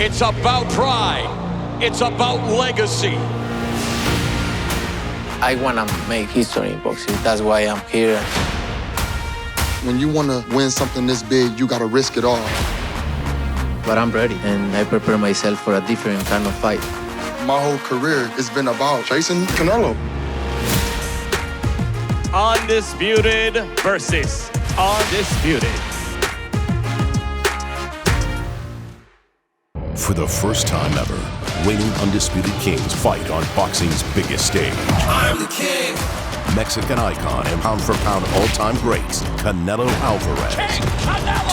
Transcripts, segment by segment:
It's about pride. It's about legacy. I want to make history in boxing. That's why I'm here. When you want to win something this big, you got to risk it all. But I'm ready, and I prepare myself for a different kind of fight. My whole career has been about chasing Canelo. Undisputed versus undisputed. For the first time ever, reigning undisputed kings fight on boxing's biggest stage. I'm the king. Mexican icon and pound-for-pound all-time greats, Canelo Alvarez,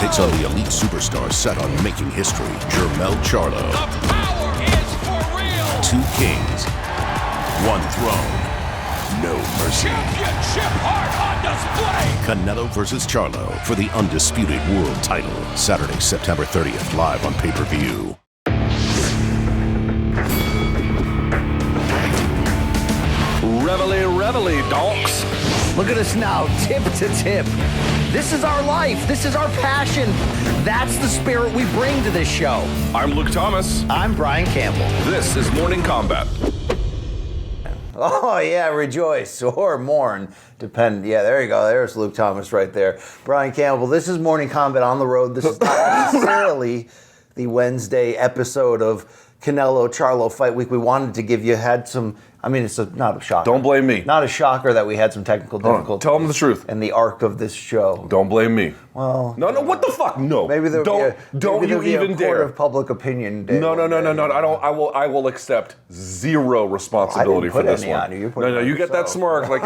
takes on the elite superstar set on making history, Jermell Charlo. The power is for real. Two kings, one throne, no mercy. Championship heart on display. Canelo versus Charlo for the undisputed world title. Saturday, September 30th, live on pay-per-view. Reveille, donks. Look at us now, tip to tip. This is our life. This is our passion. That's the spirit we bring to this show. I'm Luke Thomas. I'm Brian Campbell. This is Morning Kombat. Oh, yeah, rejoice or mourn. Depend. Yeah, there you go. There's Luke Thomas right there. Brian Campbell, this is Morning Kombat on the road. This is not necessarily the Wednesday episode of Canelo Charlo Fight Week. We wanted to give you, it's not a shocker. Don't blame me. Not a shocker that we had some technical difficulties. Tell them the truth. And the arc of this show. Don't blame me. Well, no, what the fuck? No. Maybe there'll don't be you even a court dare. of public opinion. No. I will accept zero responsibility for this one. No, you get that smirk like,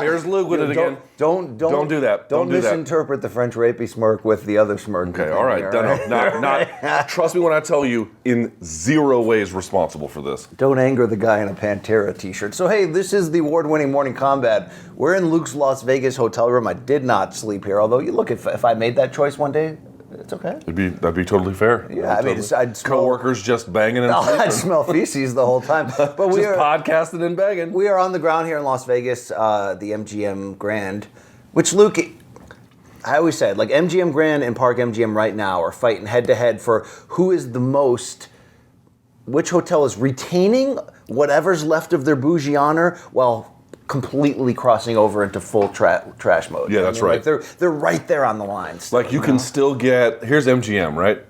here's Luke with it again. Don't do that. Don't misinterpret the French rapey smirk with the other smirk. Okay, all right. Not. Trust me when I tell you, in zero ways responsible for this. Don't anger the guy in a Pantera t-shirt. So hey, this is the award-winning Morning Kombat. We're in Luke's Las Vegas hotel room. I did not sleep here, although you look, if I made that choice one day, it's okay. That'd be totally fair. Yeah, I'd smell coworkers just banging and sleeping. I'd smell feces the whole time. But we are podcasting and banging. We are on the ground here in Las Vegas, the MGM Grand, which Luke, I always said, like MGM Grand and Park MGM right now are fighting head-to-head for who is the most, which hotel is retaining whatever's left of their bougie honor while completely crossing over into full trash mode. Yeah, that's right. Like they're right there on the lines. Like you can still get, here's MGM, right?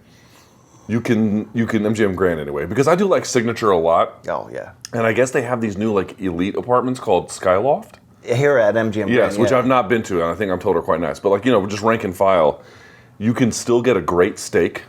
You can MGM Grand anyway, because I do like Signature a lot. Oh, yeah. And I guess they have these new like elite apartments called Skyloft. Here at MGM Grand. Yes, which I've not been to, and I think I'm told are quite nice. But like, just rank and file, you can still get a great steak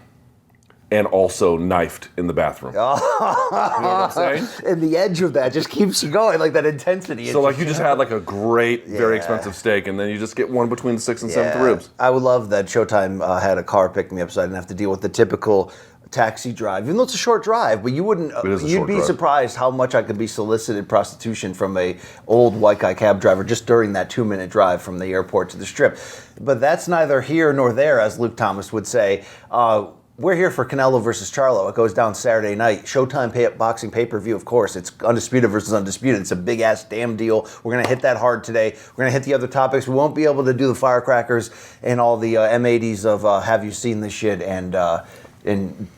and also knifed in the bathroom. You know what I'm saying? And the edge of that just keeps you going, like that intensity. So like you just had like a great, very expensive steak, and then you just get one between the 6th and 7th ribs. I would love that Showtime had a car pick me up so I didn't have to deal with the typical taxi drive, even though it's a short drive, but you'd be surprised how much I could be solicited prostitution from a old white guy cab driver just during that 2-minute drive from the airport to the strip. But that's neither here nor there, as Luke Thomas would say. We're here for Canelo versus Charlo. It goes down Saturday night. Showtime boxing pay-per-view, of course. It's undisputed versus undisputed. It's a big-ass damn deal. We're going to hit that hard today. We're going to hit the other topics. We won't be able to do the firecrackers and all the M80s of have you seen this shit and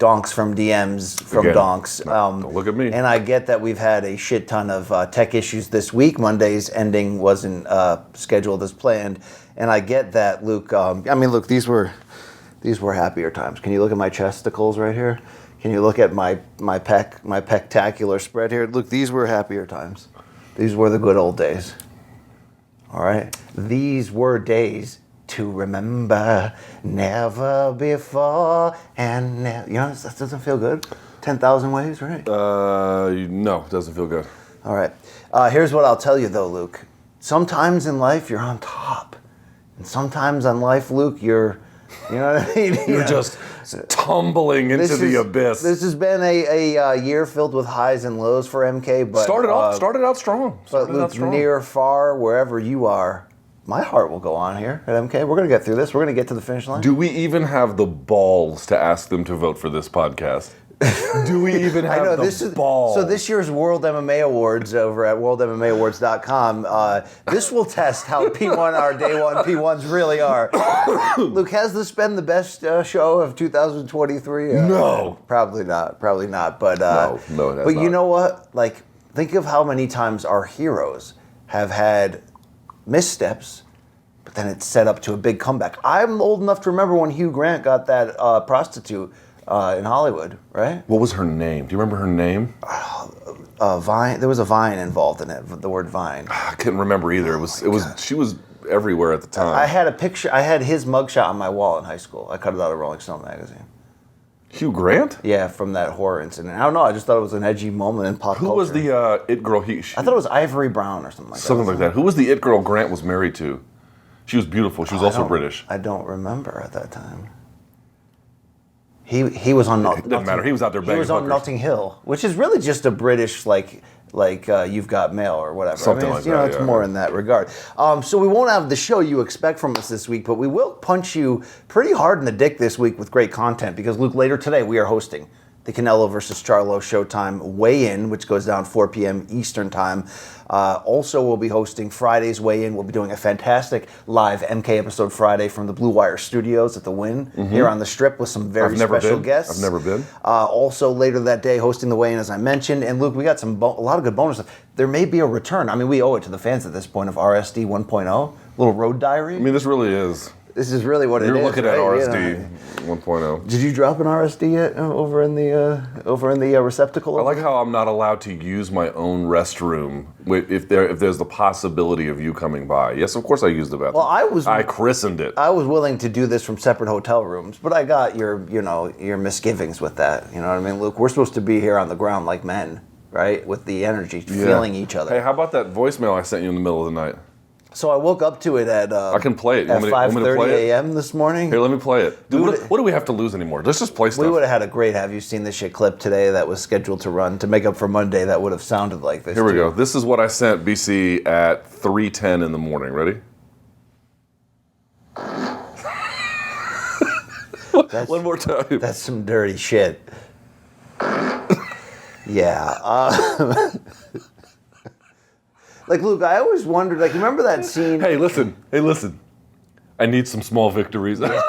donks from DMs from Again, donks. Don't look at me. And I get that we've had a shit ton of tech issues this week. Monday's ending wasn't scheduled as planned. And I get that, Luke. Luke, these were happier times. Can you look at my chesticles right here? Can you look at my pectacular spread here? Look, these were happier times. These were the good old days. All right? These were days to remember, never before and never. That doesn't feel good? 10,000 ways, right? No, it doesn't feel good. All right. Here's what I'll tell you, though, Luke. Sometimes in life, you're on top. And sometimes in life, Luke, you're... You know what I mean? You're just tumbling into the abyss. This has been a year filled with highs and lows for MK, but started out strong. But Luke, near, far, wherever you are, my heart will go on here at MK. We're going to get through this. We're going to get to the finish line. Do we even have the balls to ask them to vote for this podcast? Do we even have the balls? So this year's World MMA Awards over at worldmmaawards.com, this will test how P1 our day one P1s really are. Luke, has this been the best show of 2023? No. Probably not. But no, it has But not. you know what? Like, think of how many times our heroes have had missteps, but then it's set up to a big comeback. I'm old enough to remember when Hugh Grant got that prostitute in Hollywood, right? What was her name? Do you remember her name? Vine. There was a vine involved in it. The word vine. I couldn't remember either. It was. She was everywhere at the time. I had a picture. I had his mugshot on my wall in high school. I cut it out of Rolling Stone magazine. Hugh Grant? Yeah, from that horror incident. I don't know. I just thought it was an edgy moment in pop culture. Who was the it girl? I thought it was Ivory Brown or something like that. Something like that. Who was the it girl Grant was married to? She was beautiful. She was also British. I don't remember at that time. He was on Notting Hill. It doesn't matter. He was out there banging He was on hookers. Notting Hill, which is really just a British like You've Got Mail or whatever. Something like you know, that, it's yeah. more in that regard. So we won't have the show you expect from us this week, but we will punch you pretty hard in the dick this week with great content because, Luke, later today we are hosting the Canelo versus Charlo Showtime weigh-in, which goes down 4 p.m. Eastern Time. Also, we'll be hosting Friday's weigh-in. We'll be doing a fantastic live MK episode Friday from the Blue Wire Studios at the Wynn here on the Strip with some very special guests. I've never been. Also, later that day, hosting the weigh-in, as I mentioned. And Luke, we got a lot of good bonus stuff. There may be a return. I mean, we owe it to the fans at this point of RSD 1.0, little road diary. I mean, this really is. This is really what it is. You're looking at right? RSD 1.0. Did you drop an RSD yet over in the receptacle? I like how I'm not allowed to use my own restroom if there's the possibility of you coming by. Yes, of course I used the bathroom. Well, I christened it. I was willing to do this from separate hotel rooms, but I got your misgivings with that. You know what I mean, Luke? We're supposed to be here on the ground like men, right? With the energy, feeling each other. Hey, how about that voicemail I sent you in the middle of the night? So I woke up to it at I can play it. at 5:30 a.m. this morning. Here, let me play it. Dude, what do we have to lose anymore? Let's just play stuff. We would have had a great Have You Seen This Shit clip today that was scheduled to run to make up for Monday that would have sounded like this. Here we go. This is what I sent BC at 3:10 in the morning. Ready? One more time. That's some dirty shit. Yeah. Like, Luke, I always wondered, like, remember that scene? Hey, listen. I need some small victories. Yeah.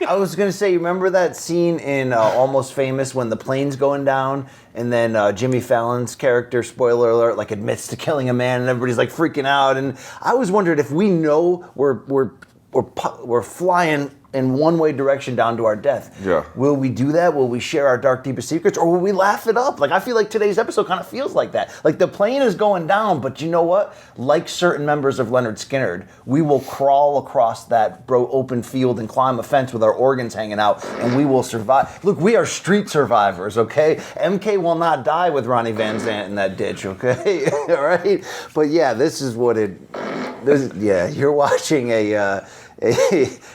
I was going to say, you remember that scene in Almost Famous when the plane's going down and then Jimmy Fallon's character, spoiler alert, like admits to killing a man and everybody's like freaking out. And I always wondered if we know we're flying in one-way direction down to our death. Yeah. Will we do that? Will we share our dark, deepest secrets? Or will we laugh it up? Like, I feel like today's episode kind of feels like that. Like, the plane is going down, but you know what? Like certain members of Leonard Skinner, we will crawl across that open field and climb a fence with our organs hanging out, and we will survive. Look, we are street survivors, okay? MK will not die with Ronnie Van Zant in that ditch, okay? All right? But yeah, this is what you're watching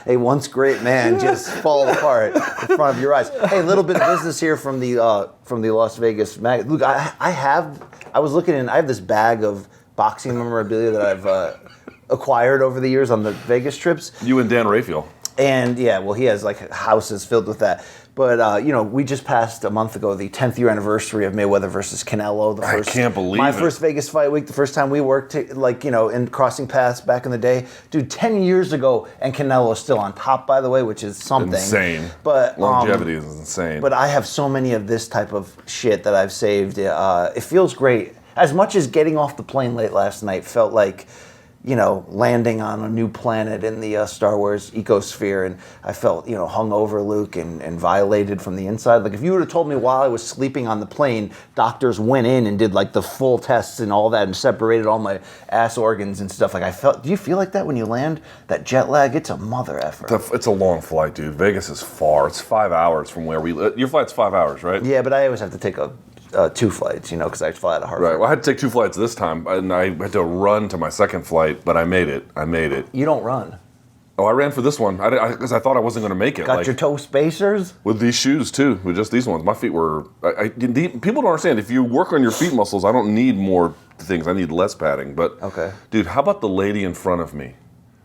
a once great man just fall apart in front of your eyes. Hey, a little bit of business here from the Las Vegas mag. Look, I have this bag of boxing memorabilia that I've acquired over the years on the Vegas trips. You and Dan Raphael. And yeah, well, he has like houses filled with that. But we just passed a month ago the 10th year anniversary of Mayweather versus Canelo. I can't believe my it. first Vegas fight week. The first time we worked, in crossing paths back in the day, dude. 10 years ago, and Canelo is still on top, by the way, which is something Insane. But longevity is insane. But I have so many of this type of shit that I've saved. It feels great. As much as getting off the plane late last night felt like, landing on a new planet in the Star Wars ecosphere, and I felt, hungover, Luke, and violated from the inside. Like, if you would have told me while I was sleeping on the plane, doctors went in and did like the full tests and all that and separated all my ass organs and stuff, like do you feel like that when you land? That jet lag, it's a mother effer. It's a long flight, dude. Vegas is far. It's 5 hours from where we live. Your flight's 5 hours, right? Yeah, but I always have to take two flights, because I fly out of Hartford. Right. Well, I had to take 2 flights this time, and I had to run to my second flight, but I made it. You don't run. Oh, I ran for this one because I thought I wasn't going to make it. Got your toe spacers? With these shoes, too. With just these ones. My feet were... people don't understand. If you work on your feet muscles, I don't need more things. I need less padding. But, okay. Dude, how about the lady in front of me?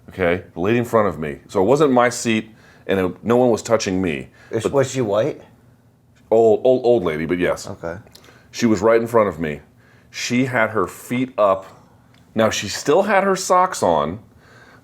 Okay? The lady in front of me. So it wasn't my seat, and no one was touching me. Was she white? Old lady, but yes. Okay. She was right in front of me. She had her feet up. Now, she still had her socks on,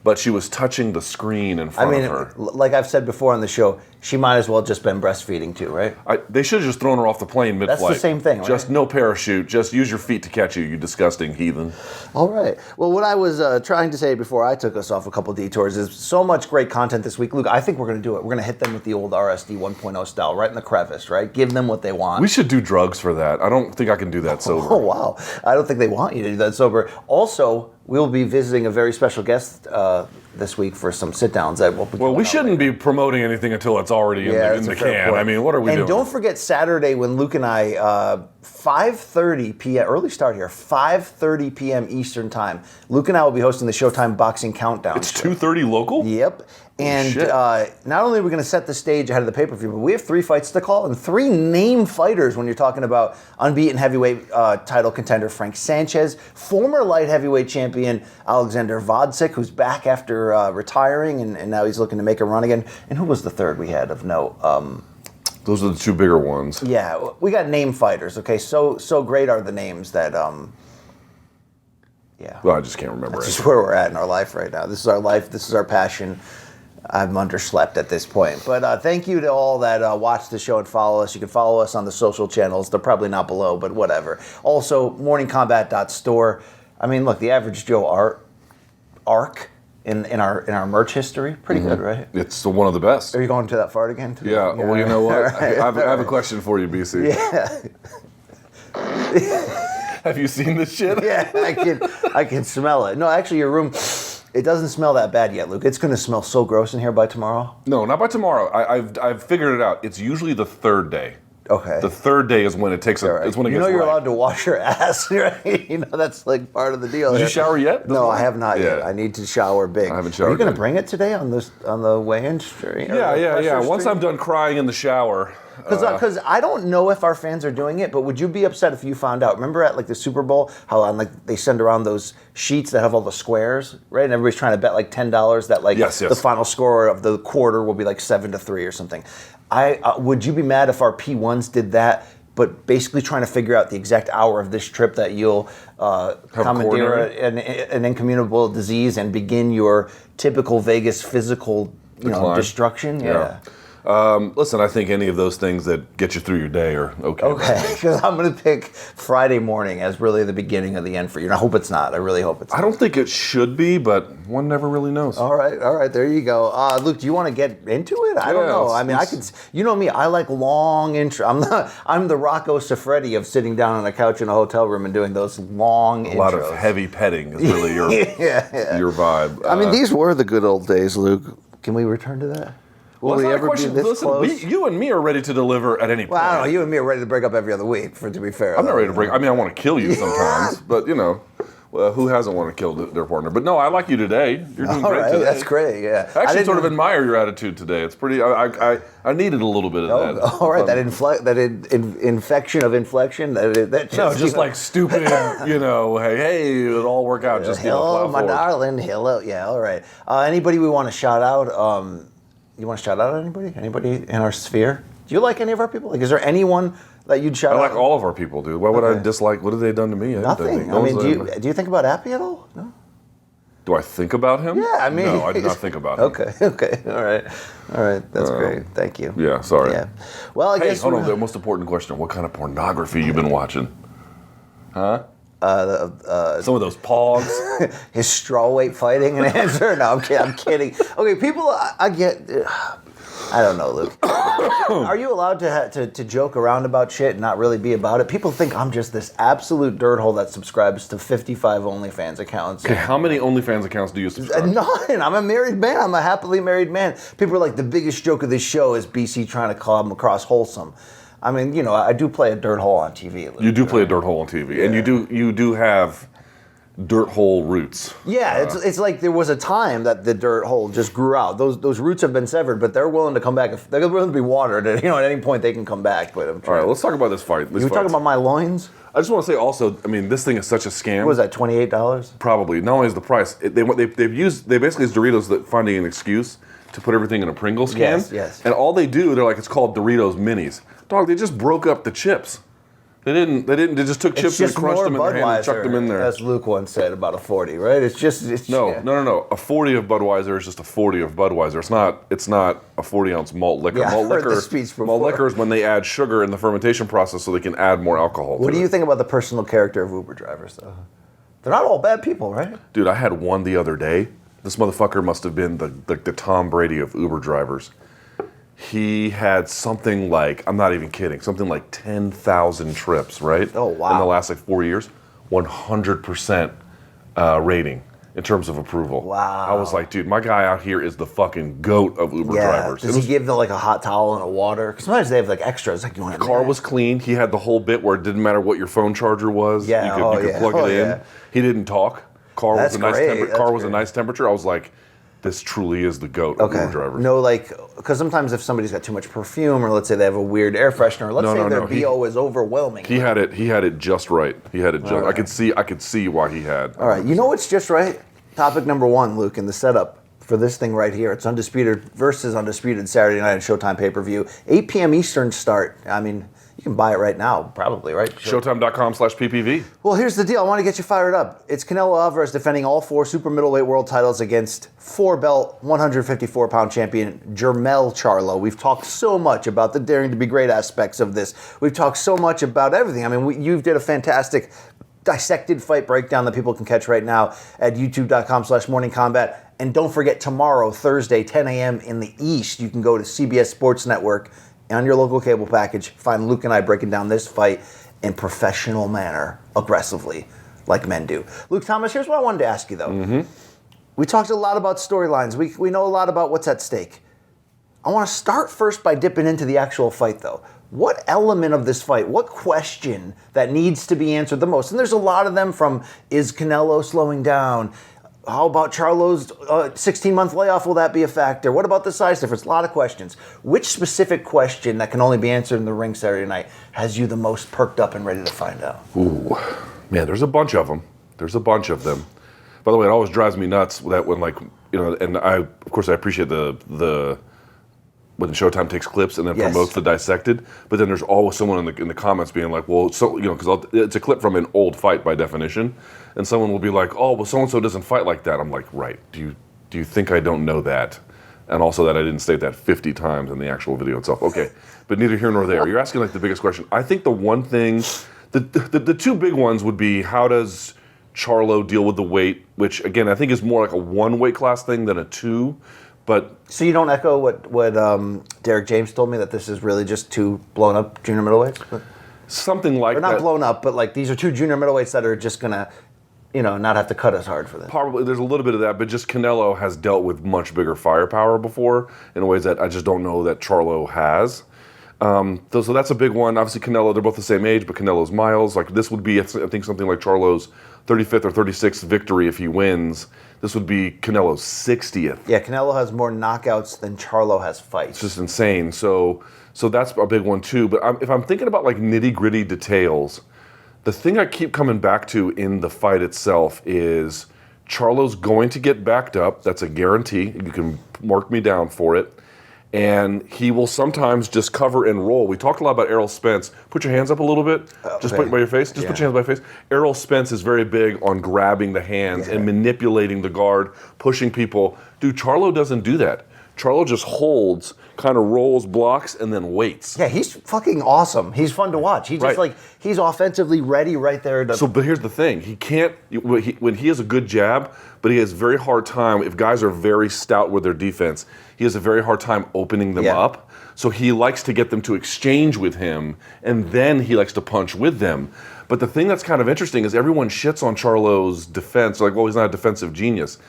but she was touching the screen in front of her. Like I've said before on the show, she might as well just been breastfeeding too, right? They should have just thrown her off the plane mid-flight. That's the same thing, right? Just no parachute. Just use your feet to catch you disgusting heathen. All right. Well, what I was trying to say before I took us off a couple detours is so much great content this week. Luke, I think we're going to do it. We're going to hit them with the old RSD 1.0 style, right in the crevice, right? Give them what they want. We should do drugs for that. I don't think I can do that sober. Oh, wow. I don't think they want you to do that sober. Also, we'll be visiting a very special guest this week for some sit-downs. Well, we shouldn't be promoting anything until it's already in the can. Point. I mean, what are we doing? And don't forget Saturday when Luke and I, 5:30 p.m., early start here, 5:30 p.m. Eastern Time. Luke and I will be hosting the Showtime Boxing Countdown. It's 2:30 local? Yep. And not only are we going to set the stage ahead of the pay-per-view, but we have 3 fights to call and 3 name fighters when you're talking about unbeaten heavyweight title contender Frank Sanchez, former light heavyweight champion Alexander Vodzik, who's back after retiring, and now he's looking to make a run again. And who was the third we had of note? Those are the 2 bigger ones. Yeah, we got name fighters, okay? So great are the names that... yeah. Well, I just can't remember. That's just where we're at in our life right now. This is our life. This is our passion. I'm underslept at this point. But thank you to all that watch the show and follow us. You can follow us on the social channels. They're probably not below, but whatever. Also, morningcombat.store. I mean, look, the average Joe arc in our merch history, pretty good, right? It's one of the best. Are you going to that fart again? Today? Yeah. Well, you know what? Right. I have a question for you, BC. Yeah. Have you seen this shit? Yeah, I can smell it. No, actually, your room... It doesn't smell that bad yet, Luke. It's going to smell so gross in here by tomorrow. No, not by tomorrow. I've figured it out. It's usually the 3rd day. Okay. The 3rd day is when it takes right. It's when it gets. You know you're right. allowed to wash your ass, right? You know that's like part of the deal. Did you shower yet? No, I have not yet. I need to shower big. I haven't showered. Are you going to yet. bring it today on the weigh-in? Yeah. Once I'm done crying in the shower. Because I don't know if our fans are doing it, but would you be upset if you found out? Remember at like the Super Bowl, how on like they send around those sheets that have all the squares, right? And everybody's trying to bet like $10 that like the final score of the quarter will be like 7-3 or something. Would you be mad if our P1s did that? But basically trying to figure out the exact hour of this trip that you'll commandeer an incommunicable disease and begin your typical Vegas physical destruction. Yeah. Listen, I think any of those things that get you through your day are okay. Okay, because I'm going to pick Friday morning as really the beginning of the end for you. And I hope it's not. I really hope it's not. I don't think it should be, but one never really knows. All right, there you go. Luke, do you want to get into it? I don't know. I mean, I could. You know me. I like long intro. I'm the Rocco Siffredi of sitting down on a couch in a hotel room and doing those long intros. A lot of heavy petting is really your your vibe. I mean, these were the good old days, Luke. Can we return to that? Will we ever be this close? You and me are ready to deliver at any point. Well, I don't know. You and me are ready to break up every other week, to be fair. I'm not ready to break. I mean, I want to kill you sometimes, but you know, who hasn't wanted to kill their partner? But no, I like you today. You're doing great today. That's great, yeah. I actually sort of admire your attitude today. It's pretty, I needed a little bit of that. All right, infection of inflection. Just like stupid, hey, it'll all work out. Just hello, my darling. Hello, yeah, all right. Anybody we want to shout out? You want to shout out anybody? Anybody in our sphere? Do you like any of our people? Like, is there anyone that you'd shout out? I like all of our people, dude. Why would I dislike? What have they done to me? Nothing. I mean, do you think about Appy at all? No. Do I think about him? Yeah, I mean. No, I do not think about him. Okay. All right. That's great. Thank you. Yeah, sorry. Yeah. Well, I guess. Hold on. The most important question: what kind of pornography you been watching? Huh? Some of those pogs. His strawweight fighting an answer? No, I'm kidding. Okay, people, I get. I don't know, Luke. Are you allowed to joke around about shit and not really be about it? People think I'm just this absolute dirthole that subscribes to 55 OnlyFans accounts. Okay, how many OnlyFans accounts do you subscribe? None. I'm a married man. I'm a happily married man. People are like, the biggest joke of this show is BC trying to come across wholesome. I mean, I do play a dirt hole on TV. You do play a dirt hole on TV, and you do have dirt hole roots. Yeah, it's like there was a time that the dirt hole just grew out. Those roots have been severed, but they're willing to come back. They're willing to be watered. At any point they can come back. But all right, let's talk about this fight. You talking about my loins? I just want to say also, I mean, this thing is such a scam. What was that, $28? Probably. Not only is the price, they basically use Doritos that finding an excuse to put everything in a Pringles can. Yes. And all they do, they're like, it's called Doritos Minis. Dog, they just broke up the chips. They didn't. They just took chips and crunched them in their hand and chucked them in there. As Luke once said about a 40, right? No. A 40 of Budweiser is just a 40 of Budweiser. It's not a 40-ounce malt liquor. Yeah, malt I heard liquor. the speech before. Malt liquor is when they add sugar in the fermentation process so they can add more alcohol. What do you think about the personal character of Uber drivers, though? They're not all bad people, right? Dude, I had one the other day. This motherfucker must have been the Tom Brady of Uber drivers. He had something like, I'm not even kidding, something like 10,000 trips, right? Oh, wow. In the last 4 years, 100% rating in terms of approval. Wow. I was like, dude, my guy out here is the fucking GOAT of Uber drivers. Does he give them like a hot towel and a water? Because sometimes they have like extras. Like, you want the car was clean. He had the whole bit where it didn't matter what your phone charger was. Yeah, you could plug it in. Yeah. He didn't talk. Car was a nice temperature. I was like, this truly is the GOAT of Uber drivers. No, because sometimes if somebody's got too much perfume, or let's say they have a weird air freshener, let's say their BO is overwhelming. He had it just right. He had it just. Right. I could see why he had. All right, you know what's just right? Topic number 1, Luke, in the setup for this thing right here. It's Undisputed versus Undisputed Saturday night on Showtime pay-per-view, 8 p.m. Eastern start. I mean, you can buy it right now, probably, right? Showtime.com/PPV. Well, here's the deal. I want to get you fired up. It's Canelo Alvarez defending all 4 super middleweight world titles against 4-belt, 154-pound champion Jermell Charlo. We've talked so much about the daring to be great aspects of this. We've talked so much about everything. I mean, you did a fantastic dissected fight breakdown that people can catch right now at youtube.com/morningcombat. And don't forget, tomorrow, Thursday, 10 a.m. in the East, you can go to CBS Sports Network on your local cable package, find Luke and I breaking down this fight in professional manner, aggressively, like men do. Luke Thomas, here's what I wanted to ask you, though. Mm-hmm. We talked a lot about storylines. We know a lot about what's at stake. I want to start first by dipping into the actual fight, though. What element of this fight, what question that needs to be answered the most? And there's a lot of them, from, is Canelo slowing down? How about Charlo's 16-month layoff? Will that be a factor? What about the size difference? A lot of questions. Which specific question that can only be answered in the ring Saturday night has you the most perked up and ready to find out? Ooh, man, there's a bunch of them. By the way, it always drives me nuts that when, and I appreciate the when Showtime takes clips and then promotes the dissected, but then there's always someone in the comments being like, well, so, because it's a clip from an old fight by definition, and someone will be like, oh, well, so-and-so doesn't fight like that. I'm like, right, do you think I don't know that? And also that I didn't state that 50 times in the actual video itself. Okay, but neither here nor there. You're asking the biggest question. I think the one thing, the 2 big ones would be, how does Charlo deal with the weight, which again, I think is more like a 1 weight class thing than a 2. But so you don't echo what Derek James told me, that this is really just 2 blown up junior middleweights? Something like that. Or not blown up, but like these are 2 junior middleweights that are just gonna, not have to cut as hard for this. Probably there's a little bit of that, but just Canelo has dealt with much bigger firepower before in ways that I just don't know that Charlo has. So that's a big one. Obviously Canelo, they're both the same age, but Canelo's miles. Like this would be, I think, something like Charlo's 35th or 36th victory if he wins. This would be Canelo's 60th. Yeah, Canelo has more knockouts than Charlo has fights. It's just insane. So that's a big one too. But if I'm thinking about like nitty gritty details, the thing I keep coming back to in the fight itself is Charlo's going to get backed up. That's a guarantee. You can mark me down for it. And he will sometimes just cover and roll. We talked a lot about Errol Spence. Put your hands up a little bit. Just put by your face. Just put your hands by your face. Errol Spence is very big on grabbing the hands and manipulating the guard, pushing people. Dude, Charlo doesn't do that. Charlo just holds, kind of rolls, blocks, and then waits. Yeah, he's fucking awesome. He's fun to watch. He's just he's offensively ready right there. But here's the thing. He can't, when he has a good jab, but he has a very hard time, if guys are very stout with their defense, he has a very hard time opening them up. So he likes to get them to exchange with him, and then he likes to punch with them. But the thing that's kind of interesting is everyone shits on Charlo's defense. Like, well, he's not a defensive genius.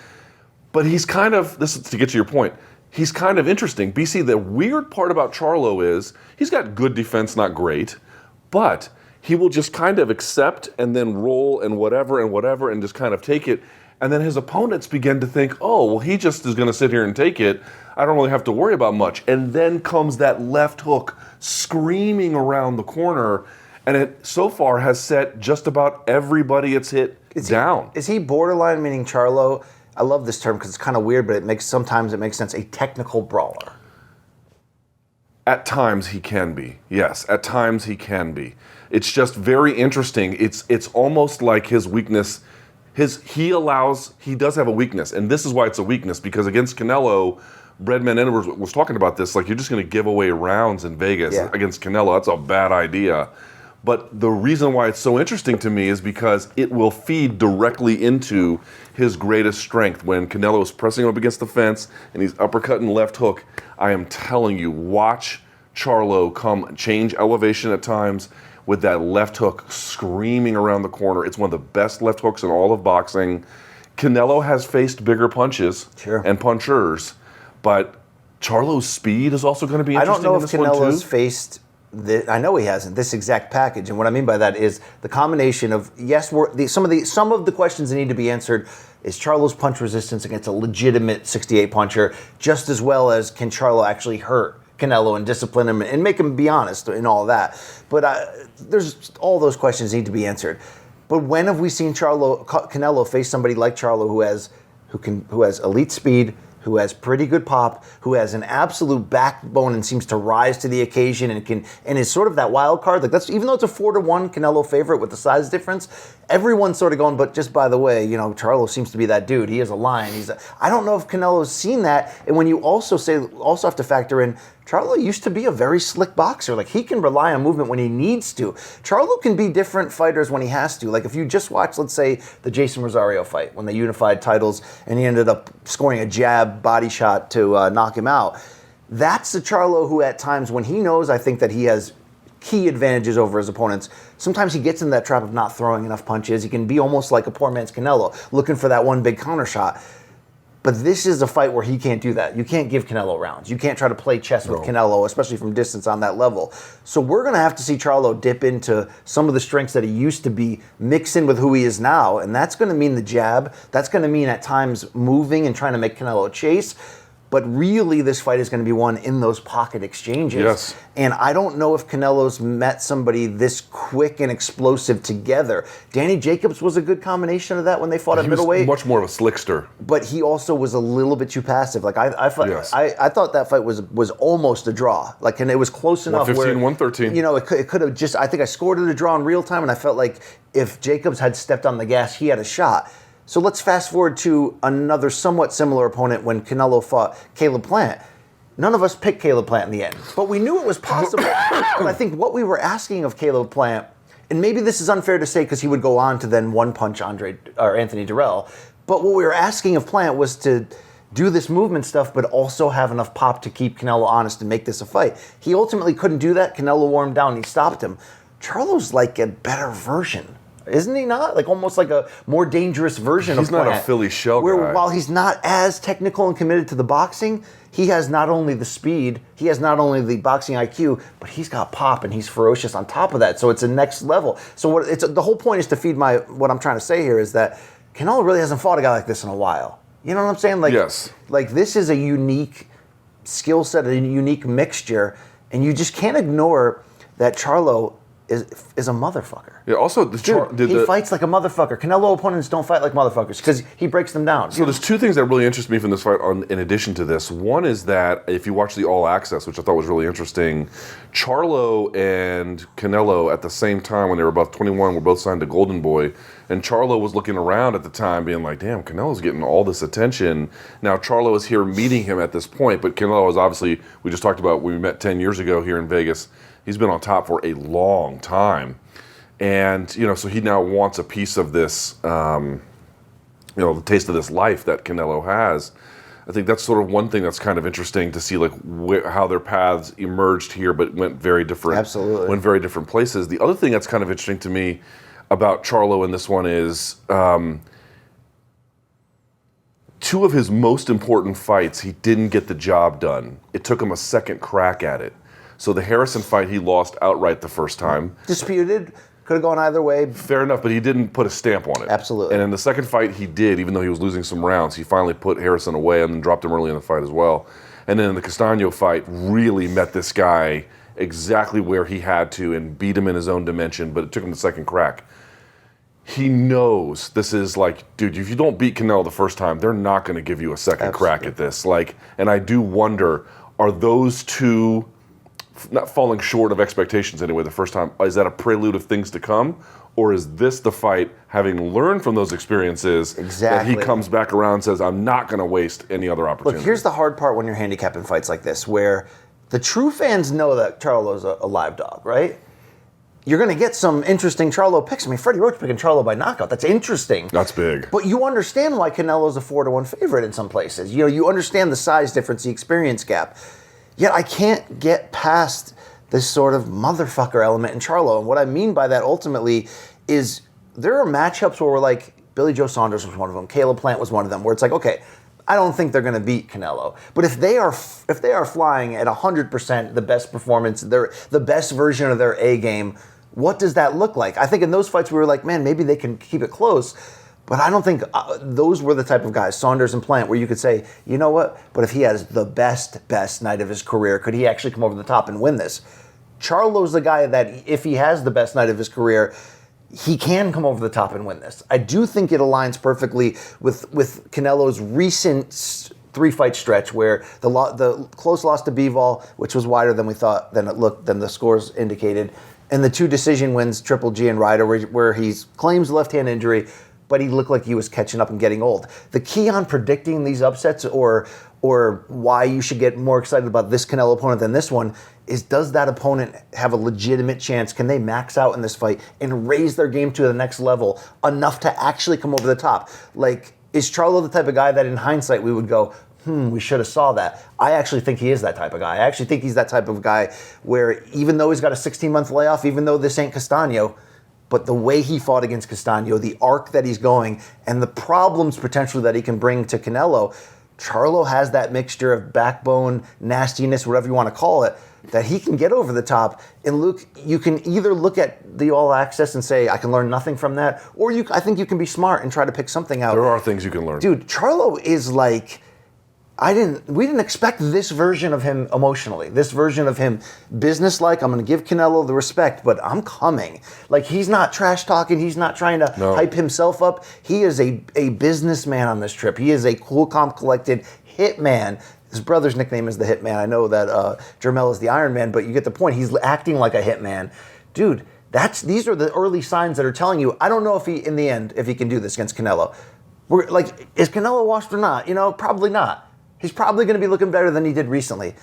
But he's kind of, this is to get to your point, he's kind of interesting. BC, the weird part about Charlo is he's got good defense, not great, but he will just kind of accept and then roll and whatever and just kind of take it. And then his opponents begin to think, oh, well, he just is going to sit here and take it. I don't really have to worry about much. And then comes that left hook screaming around the corner, and it so far has set just about everybody it's hit down. Is he borderline, meaning Charlo, I love this term because it's kind of weird, but sometimes it makes sense, a technical brawler? At times he can be. Yes, at times he can be. It's just very interesting. It's almost like his weakness. He does have a weakness, and this is why it's a weakness, because against Canelo, Breadman Edwards was talking about this, like, you're just going to give away rounds in Vegas against Canelo. That's a bad idea. But the reason why it's so interesting to me is because it will feed directly into his greatest strength. When Canelo is pressing up against the fence and he's uppercutting left hook, I am telling you, watch Charlo change elevation at times with that left hook screaming around the corner. It's one of the best left hooks in all of boxing. Canelo has faced bigger punches and punchers, but Charlo's speed is also going to be interesting. I don't know if Canelo's faced... I know he hasn't, this exact package, and what I mean by that is the combination of, yes, some of the questions that need to be answered is Charlo's punch resistance against a legitimate 68 puncher, just as well as can Charlo actually hurt Canelo and discipline him and make him be honest and all that. But there's all those questions need to be answered. But when have we seen Canelo face somebody like Charlo who has elite speed, who has pretty good pop, who has an absolute backbone and seems to rise to the occasion and is sort of that wild card. Like, that's, even though it's a 4-1 Canelo favorite with the size difference, everyone's sort of going, but just by the way, Charlo seems to be that dude. He is a lion. I don't know if Canelo's seen that. And when you also have to factor in, Charlo used to be a very slick boxer. Like, he can rely on movement when he needs to. Charlo can be different fighters when he has to. Like, if you just watch, let's say, the Jason Rosario fight when they unified titles and he ended up scoring a jab body shot to knock him out. That's the Charlo who at times, when he knows, I think, that he has key advantages over his opponents, sometimes he gets in that trap of not throwing enough punches. He can be almost like a poor man's Canelo, looking for that one big counter shot. But this is a fight where he can't do that. You can't give Canelo rounds. You can't try to play chess with Canelo, especially from distance on that level. So we're going to have to see Charlo dip into some of the strengths that he used to be, mix in with who he is now, and that's going to mean the jab. That's going to mean at times moving and trying to make Canelo chase. But really, this fight is going to be won in those pocket exchanges. Yes. And I don't know if Canelo's met somebody this quick and explosive together. Danny Jacobs was a good combination of that when they fought at middleweight. He was much more of a slickster. But he also was a little bit too passive. Like, I thought that fight was almost a draw. Like, and it was close enough 115, 113. It could have just, I think I scored it a draw in real time, and I felt like if Jacobs had stepped on the gas, he had a shot. So let's fast forward to another somewhat similar opponent when Canelo fought Caleb Plant. None of us picked Caleb Plant in the end, but we knew it was possible. But I think what we were asking of Caleb Plant, and maybe this is unfair to say because he would go on to then one-punch Anthony Durrell, but what we were asking of Plant was to do this movement stuff, but also have enough pop to keep Canelo honest and make this a fight. He ultimately couldn't do that. Canelo wore him down and he stopped him. Charlo's like a better version. Isn't he not? Like, almost like a more dangerous version of Plant. He's not a Philly shell guy. While he's not as technical and committed to the boxing, he has not only the speed, he has not only the boxing IQ, but he's got pop and he's ferocious on top of that. So it's a next level. So the whole point is to feed what I'm trying to say here is that Canelo really hasn't fought a guy like this in a while. You know what I'm saying? Like, yes. Like, this is a unique skill set, a unique mixture, and you just can't ignore that Charlo is a motherfucker. Yeah. Also, he fights like a motherfucker. Canelo opponents don't fight like motherfuckers because he breaks them down. So there's two things that really interest me from this fight. In addition to this, one is that if you watch the All Access, which I thought was really interesting, Charlo and Canelo at the same time when they were about 21 were both signed to Golden Boy, and Charlo was looking around at the time, being like, "Damn, Canelo's getting all this attention." Now Charlo is here meeting him at this point, but Canelo is obviously, we just talked about, we met 10 years ago here in Vegas. He's been on top for a long time. And, so he now wants a piece of this, the taste of this life that Canelo has. I think that's sort of one thing that's kind of interesting to see, like, how their paths emerged here, but went very different. Absolutely. Went very different places. The other thing that's kind of interesting to me about Charlo in this one is two of his most important fights, he didn't get the job done. It took him a second crack at it. So the Harrison fight, he lost outright the first time. Disputed. Could have gone either way. Fair enough, but he didn't put a stamp on it. Absolutely. And in the second fight, he did, even though he was losing some rounds. He finally put Harrison away and then dropped him early in the fight as well. And then in the Castano fight, really met this guy exactly where he had to and beat him in his own dimension, but it took him the second crack. He knows this is like, dude, if you don't beat Canelo the first time, they're not going to give you a second crack at this. Like, and I do wonder, are those two not falling short of expectations anyway the first time. Is that a prelude of things to come? Or is this the fight, having learned from those experiences, that he comes back around and says, I'm not going to waste any other opportunity? Look, here's the hard part when you're handicapping fights like this, where the true fans know that Charlo's a live dog, right? You're going to get some interesting Charlo picks. I mean, Freddie Roach picking Charlo by knockout. That's interesting. That's big. But you understand why Canelo's a 4-1 favorite in some places. You know, you understand the size difference, the experience gap. Yet I can't get past this sort of motherfucker element in Charlo. And what I mean by that ultimately is there are matchups where we're like, Billy Joe Saunders was one of them, Caleb Plant was one of them, where it's like, okay, I don't think they're going to beat Canelo. But if they are flying at 100% the best performance, the best version of their A game, what does that look like? I think in those fights we were like, man, maybe they can keep it close. But I don't think those were the type of guys, Saunders and Plant, where you could say, you know what? But if he has the best night of his career, could he actually come over the top and win this? Charlo's the guy that if he has the best night of his career, he can come over the top and win this. I do think it aligns perfectly with Canelo's recent 3-fight stretch where the close loss to Bivol, which was wider than we thought, than the scores indicated, and the 2 decision wins, Triple G and Ryder, where he claims left hand injury, but he looked like he was catching up and getting old. The key on predicting these upsets or why you should get more excited about this Canelo opponent than this one is, does that opponent have a legitimate chance? Can they max out in this fight and raise their game to the next level enough to actually come over the top? Like, is Charlo the type of guy that in hindsight we would go, we should have saw that? I actually think he is that type of guy. I actually think he's that type of guy where even though he's got a 16-month layoff, even though this ain't Castaño, but the way he fought against Castaño, the arc that he's going, and the problems potentially that he can bring to Canelo, Charlo has that mixture of backbone, nastiness, whatever you want to call it, that he can get over the top. And Luke, you can either look at the All Access and say, I can learn nothing from that, or I think you can be smart and try to pick something out. There are things you can learn. Dude, Charlo is like, we didn't expect this version of him emotionally, this version of him business-like. I'm going to give Canelo the respect, but I'm coming. Like, he's not trash talking. He's not trying to hype himself up. He is a businessman on this trip. He is a cool, calm, collected hitman. His brother's nickname is the Hitman. I know that Jermell is the Iron Man, but you get the point. He's acting like a hitman. Dude, these are the early signs that are telling you, I don't know if he, in the end, if he can do this against Canelo. Is Canelo washed or not? You know, probably not. He's probably going to be looking better than he did recently.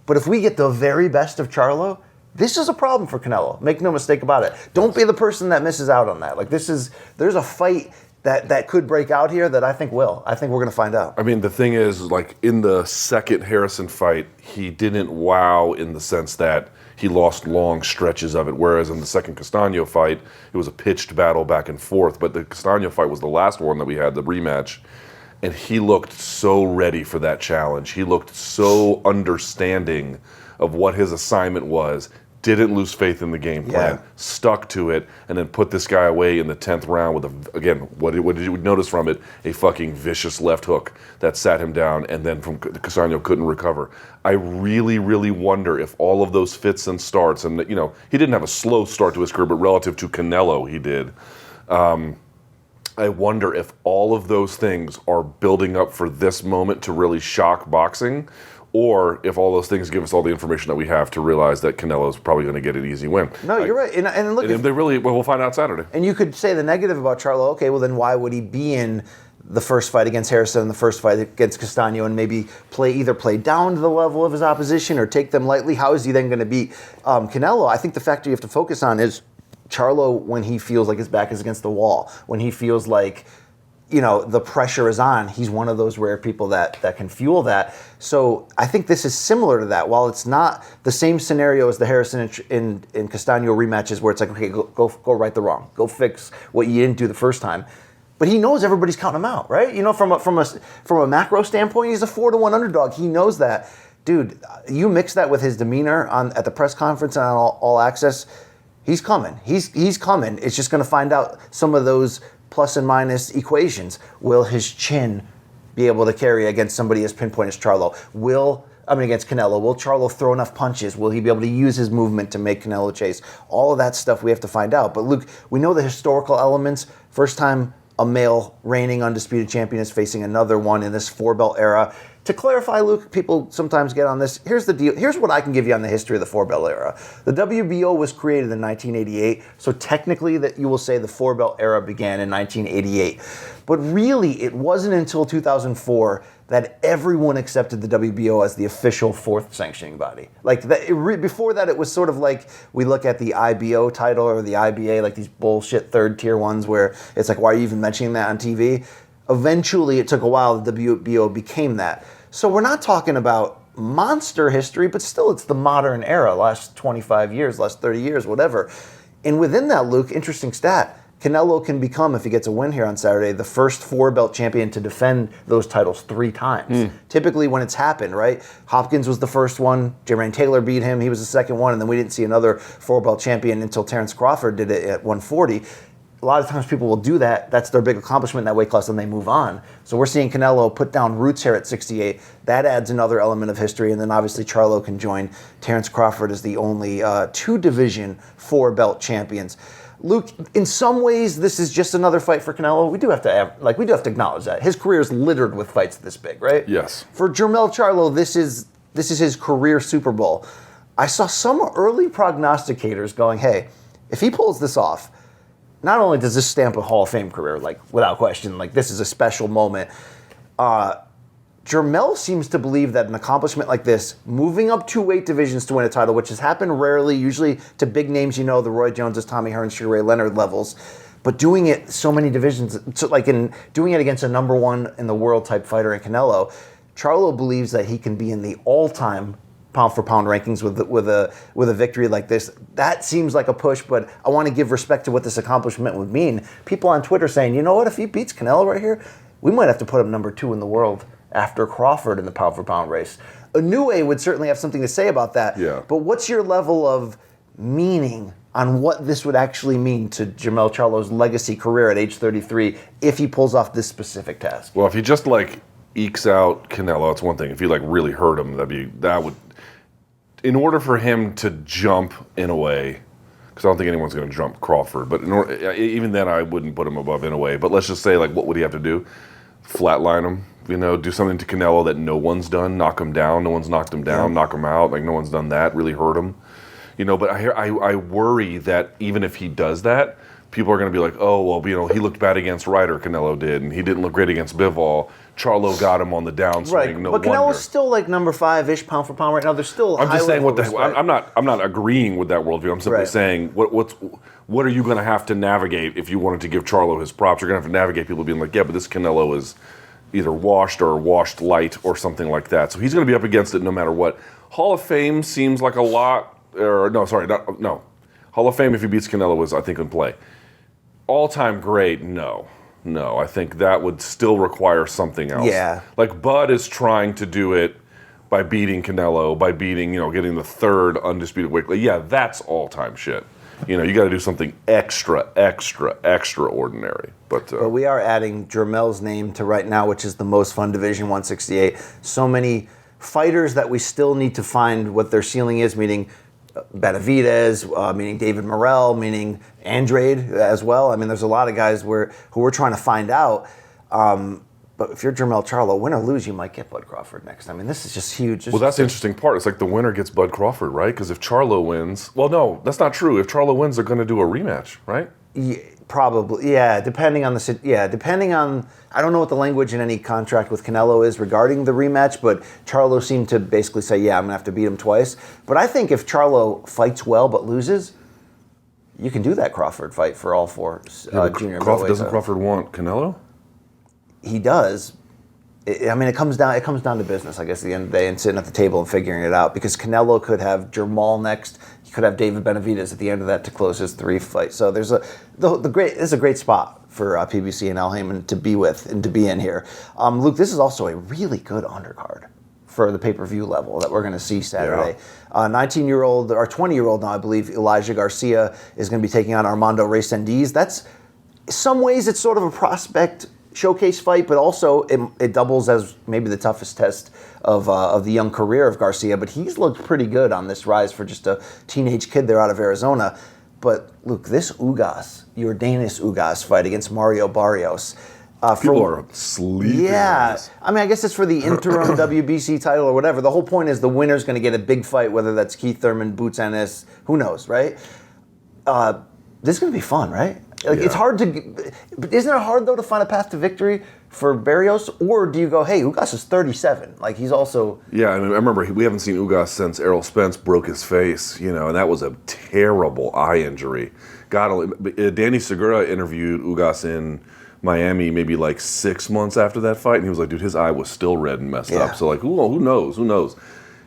But if we get the very best of Charlo, this is a problem for Canelo. Make no mistake about it. Don't be the person that misses out on that. Like, there's a fight that could break out here that I think will. I think we're going to find out. I mean, the thing is, like, in the second Harrison fight, he didn't wow in the sense that he lost long stretches of it, whereas in the second Castaño fight, it was a pitched battle back and forth. But the Castaño fight was the last one that we had, the rematch. And he looked so ready for that challenge. He looked so understanding of what his assignment was. Didn't lose faith in the game plan. Stuck to it, and then put this guy away in the 10th round with what did you notice from it? A fucking vicious left hook that sat him down, and then from Castaño couldn't recover. I really, really wonder if all of those fits and starts, and he didn't have a slow start to his career, but relative to Canelo, he did. I wonder if all of those things are building up for this moment to really shock boxing, or if all those things give us all the information that we have to realize that Canelo's probably going to get an easy win. No, you're right. And look, we'll find out Saturday. And you could say the negative about Charlo. Okay, well then why would he be in the first fight against Harrison and the first fight against Castaño and maybe either play down to the level of his opposition or take them lightly? How is he then going to beat Canelo? I think the factor you have to focus on is Charlo, when he feels like his back is against the wall, when he feels like, the pressure is on, he's one of those rare people that can fuel that. So I think this is similar to that. While it's not the same scenario as the Harrison and Castaño rematches where it's like, okay, go right the wrong. Go fix what you didn't do the first time. But he knows everybody's counting him out, right? From a macro standpoint, he's a 4-1 underdog. He knows that. Dude, you mix that with his demeanor at the press conference and on All Access, he's coming. He's coming. It's just going to find out some of those plus and minus equations. Will his chin be able to carry against somebody as pinpoint as Charlo? Against Canelo. Will Charlo throw enough punches? Will he be able to use his movement to make Canelo chase? All of that stuff we have to find out. But Luke, we know the historical elements. First time a male reigning undisputed champion is facing another one in this 4-belt era. To clarify, Luke, people sometimes get on this. Here's the deal. Here's what I can give you on the history of the four-belt era. The WBO was created in 1988, so technically that you will say the four-belt era began in 1988. But really, it wasn't until 2004 that everyone accepted the WBO as the official fourth sanctioning body. Like before that, it was sort of like we look at the IBO title or the IBA, like these bullshit third-tier ones where it's like, why are you even mentioning that on TV? Eventually, it took a while. The WBO became that. So we're not talking about monster history, but still it's the modern era, last 25 years, last 30 years, whatever. And within that, Luke, interesting stat, Canelo can become, if he gets a win here on Saturday, the first four-belt champion to defend those titles 3 times. Typically when it's happened, right? Hopkins was the first one, Jermaine Taylor beat him, he was the second one, and then we didn't see another four-belt champion until Terrence Crawford did it at 140. A lot of times people will do that. That's their big accomplishment in that weight class, and they move on. So we're seeing Canelo put down roots here at 68. That adds another element of history, and then obviously Charlo can join. Terrence Crawford is the only two-division four-belt champions. Luke, in some ways, this is just another fight for Canelo. We do have to acknowledge that his career is littered with fights this big, right? Yes. For Jermell Charlo, this is his career Super Bowl. I saw some early prognosticators going, "Hey, if he pulls this off, not only does this stamp a Hall of Fame career, like without question, like this is a special moment." Jermell seems to believe that an accomplishment like this, moving up 2 weight divisions to win a title, which has happened rarely, usually to big names, the Roy Joneses, Tommy Hearns, Sugar Ray Leonard levels, but doing it so many divisions, doing it against a number one in the world type fighter in Canelo, Charlo believes that he can be in the all-time pound-for-pound rankings with a victory like this. That seems like a push, but I want to give respect to what this accomplishment would mean. People on Twitter saying, you know what, if he beats Canelo right here, we might have to put him number 2 in the world after Crawford in the pound-for-pound race. Inoue would certainly have something to say about that. Yeah. But what's your level of meaning on what this would actually mean to Jermell Charlo's legacy career at age 33 if he pulls off this specific task? Well, if he just ekes out Canelo, that's one thing. If he really hurt him, that would. In order for him to jump Inoue, because I don't think anyone's going to jump Crawford, but even then I wouldn't put him above Inoue. But let's just say, what would he have to do? Flatline him. Do something to Canelo that no one's done. Knock him down. No one's knocked him down. Knock him out. No one's done that. Really hurt him. But I worry that even if he does that, people are going to be like, oh, well, he looked bad against Ryder, Canelo did, and he didn't look great against Bivol. Charlo got him on the downswing. Right. No but wonder. Canelo's still number 5-ish pound for pound right now. There's still. I'm just saying I'm not agreeing with that worldview. I'm simply saying what are you going to have to navigate if you wanted to give Charlo his props? You're going to have to navigate people being like, yeah, but this Canelo is either washed or washed light or something like that. So he's going to be up against it no matter what. Hall of Fame seems like a lot. No. Hall of Fame if he beats Canelo is, I think, in play. All-time great, no. I think that would still require something else. Yeah. Bud is trying to do it by beating Canelo, by beating, getting the 3rd undisputed weight. Yeah, that's all-time shit. You got to do something extraordinary. But we are adding Jermell's name to right now, which is the most fun division, 168. So many fighters that we still need to find what their ceiling is, meaning Benavidez, meaning David Morrell, meaning Andrade as well. There's a lot of guys who we're trying to find out. But if you're Jermell Charlo, win or lose, you might get Bud Crawford next. This is just huge. That's the interesting part. It's like the winner gets Bud Crawford, right? Because if Charlo wins, well, no, that's not true. If Charlo wins, they're going to do a rematch, right? Yeah, probably, yeah. Depending on, I don't know what the language in any contract with Canelo is regarding the rematch, but Charlo seemed to basically say, yeah, I'm going to have to beat him twice. But I think if Charlo fights well but loses, you can do that Crawford fight for all 4 junior middleweights. Doesn't Crawford want Canelo? He does. It comes down to business, I guess, at the end of the day, and sitting at the table and figuring it out. Because Canelo could have Jermall next. He could have David Benavidez at the end of that to close his 3 fights. So this is a great spot for PBC and Al Heyman to be with and to be in here. Luke, this is also a really good undercard for the pay-per-view level that we're going to see Saturday. 19-year-old or 20-year-old now, I believe, Elijah Garcia is going to be taking on Armando Resendiz. That's, in some ways, it's sort of a prospect showcase fight, but also it doubles as maybe the toughest test of the young career of Garcia. But he's looked pretty good on this rise for just a teenage kid there out of Arizona. But Luke, this Ugas, your Danis Ugas fight against Mario Barrios, People are sleeping. Yeah, I mean, I guess it's for the interim WBC title or whatever. The whole point is the winner's going to get a big fight, whether that's Keith Thurman, Boots Ennis, who knows, right? This is going to be fun, right? Like it's hard to. Isn't it hard though to find a path to victory for Barrios, or do you go, hey, Ugas is 37, like he's also. Yeah, I mean, I remember we haven't seen Ugas since Errol Spence broke his face, and that was a terrible eye injury. Danny Segura interviewed Ugas in Miami maybe like 6 months after that fight, and he was like, dude, his eye was still red and messed up. So like, who knows?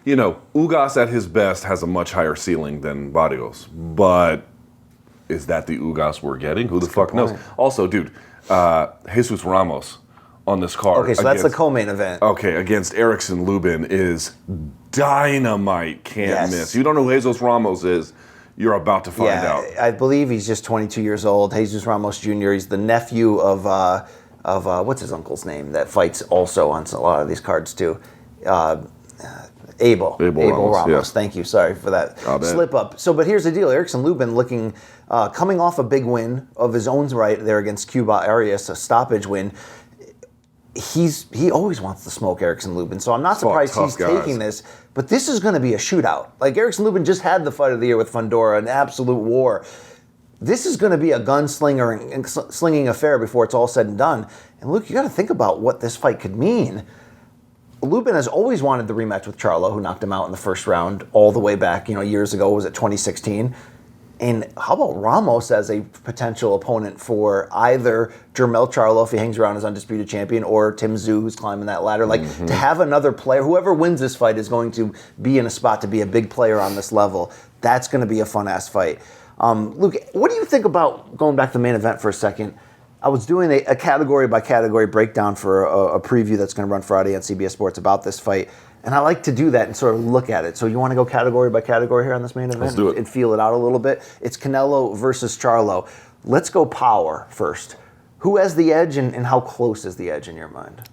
Ugas at his best has a much higher ceiling than Barrios, but is that the Ugas we're getting? Who the fuck knows? Also, dude, Jesus Ramos on this card. Okay, so that's the co-main event. Okay, against Erickson Lubin is dynamite. Can't miss. You don't know who Jesus Ramos is, you're about to find out. I believe he's just 22 years old. Jesus Ramos Jr. He's the nephew of what's his uncle's name that fights also on a lot of these cards too. Abel Ramos. Yes. Thank you. Sorry for that slip up. So, but here's the deal: Erickson Lubin coming off a big win of his own right there against Cuba Arias, a stoppage win. He always wants to smoke Erickson Lubin, so I'm not surprised he's taking this. But this is going to be a shootout. Like Erickson Lubin just had the fight of the year with Fundora, an absolute war. This is going to be a gunslinger and slinging affair before it's all said and done. And Luke, you got to think about what this fight could mean. Lubin has always wanted the rematch with Charlo, who knocked him out in the first round all the way back, years ago. Was it 2016? And how about Ramos as a potential opponent for either Jermell Charlo, if he hangs around as undisputed champion, or Tim Tszyu, who's climbing that ladder? Like, to have another player, whoever wins this fight is going to be in a spot to be a big player on this level. That's going to be a fun-ass fight. Luke, what do you think about, going back to the main event for a second, I was doing a category-by-category breakdown for a preview that's going to run Friday on CBS Sports about this fight. And I like to do that and sort of look at it. So you want to go category by category here on this main event? Let's do it. And feel it out a little bit? It's Canelo versus Charlo. Let's go power first. Who has the edge and how close is the edge in your mind?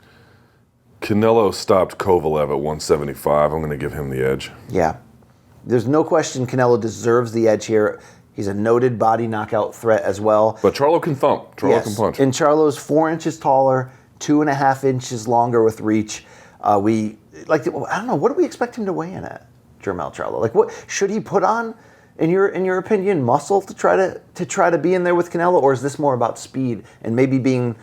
Canelo stopped Kovalev at 175. I'm going to give him the edge. Yeah. There's no question Canelo deserves the edge here. He's a noted body knockout threat as well. But Charlo can thump. Charlo can punch. And Charlo's 4 inches taller, 2.5 inches longer with reach. I don't know, what do we expect him to weigh in at, Jermell Charlo? Like, what should he put on, in your opinion, muscle to try to be in there with Canelo, or is this more about speed and maybe being,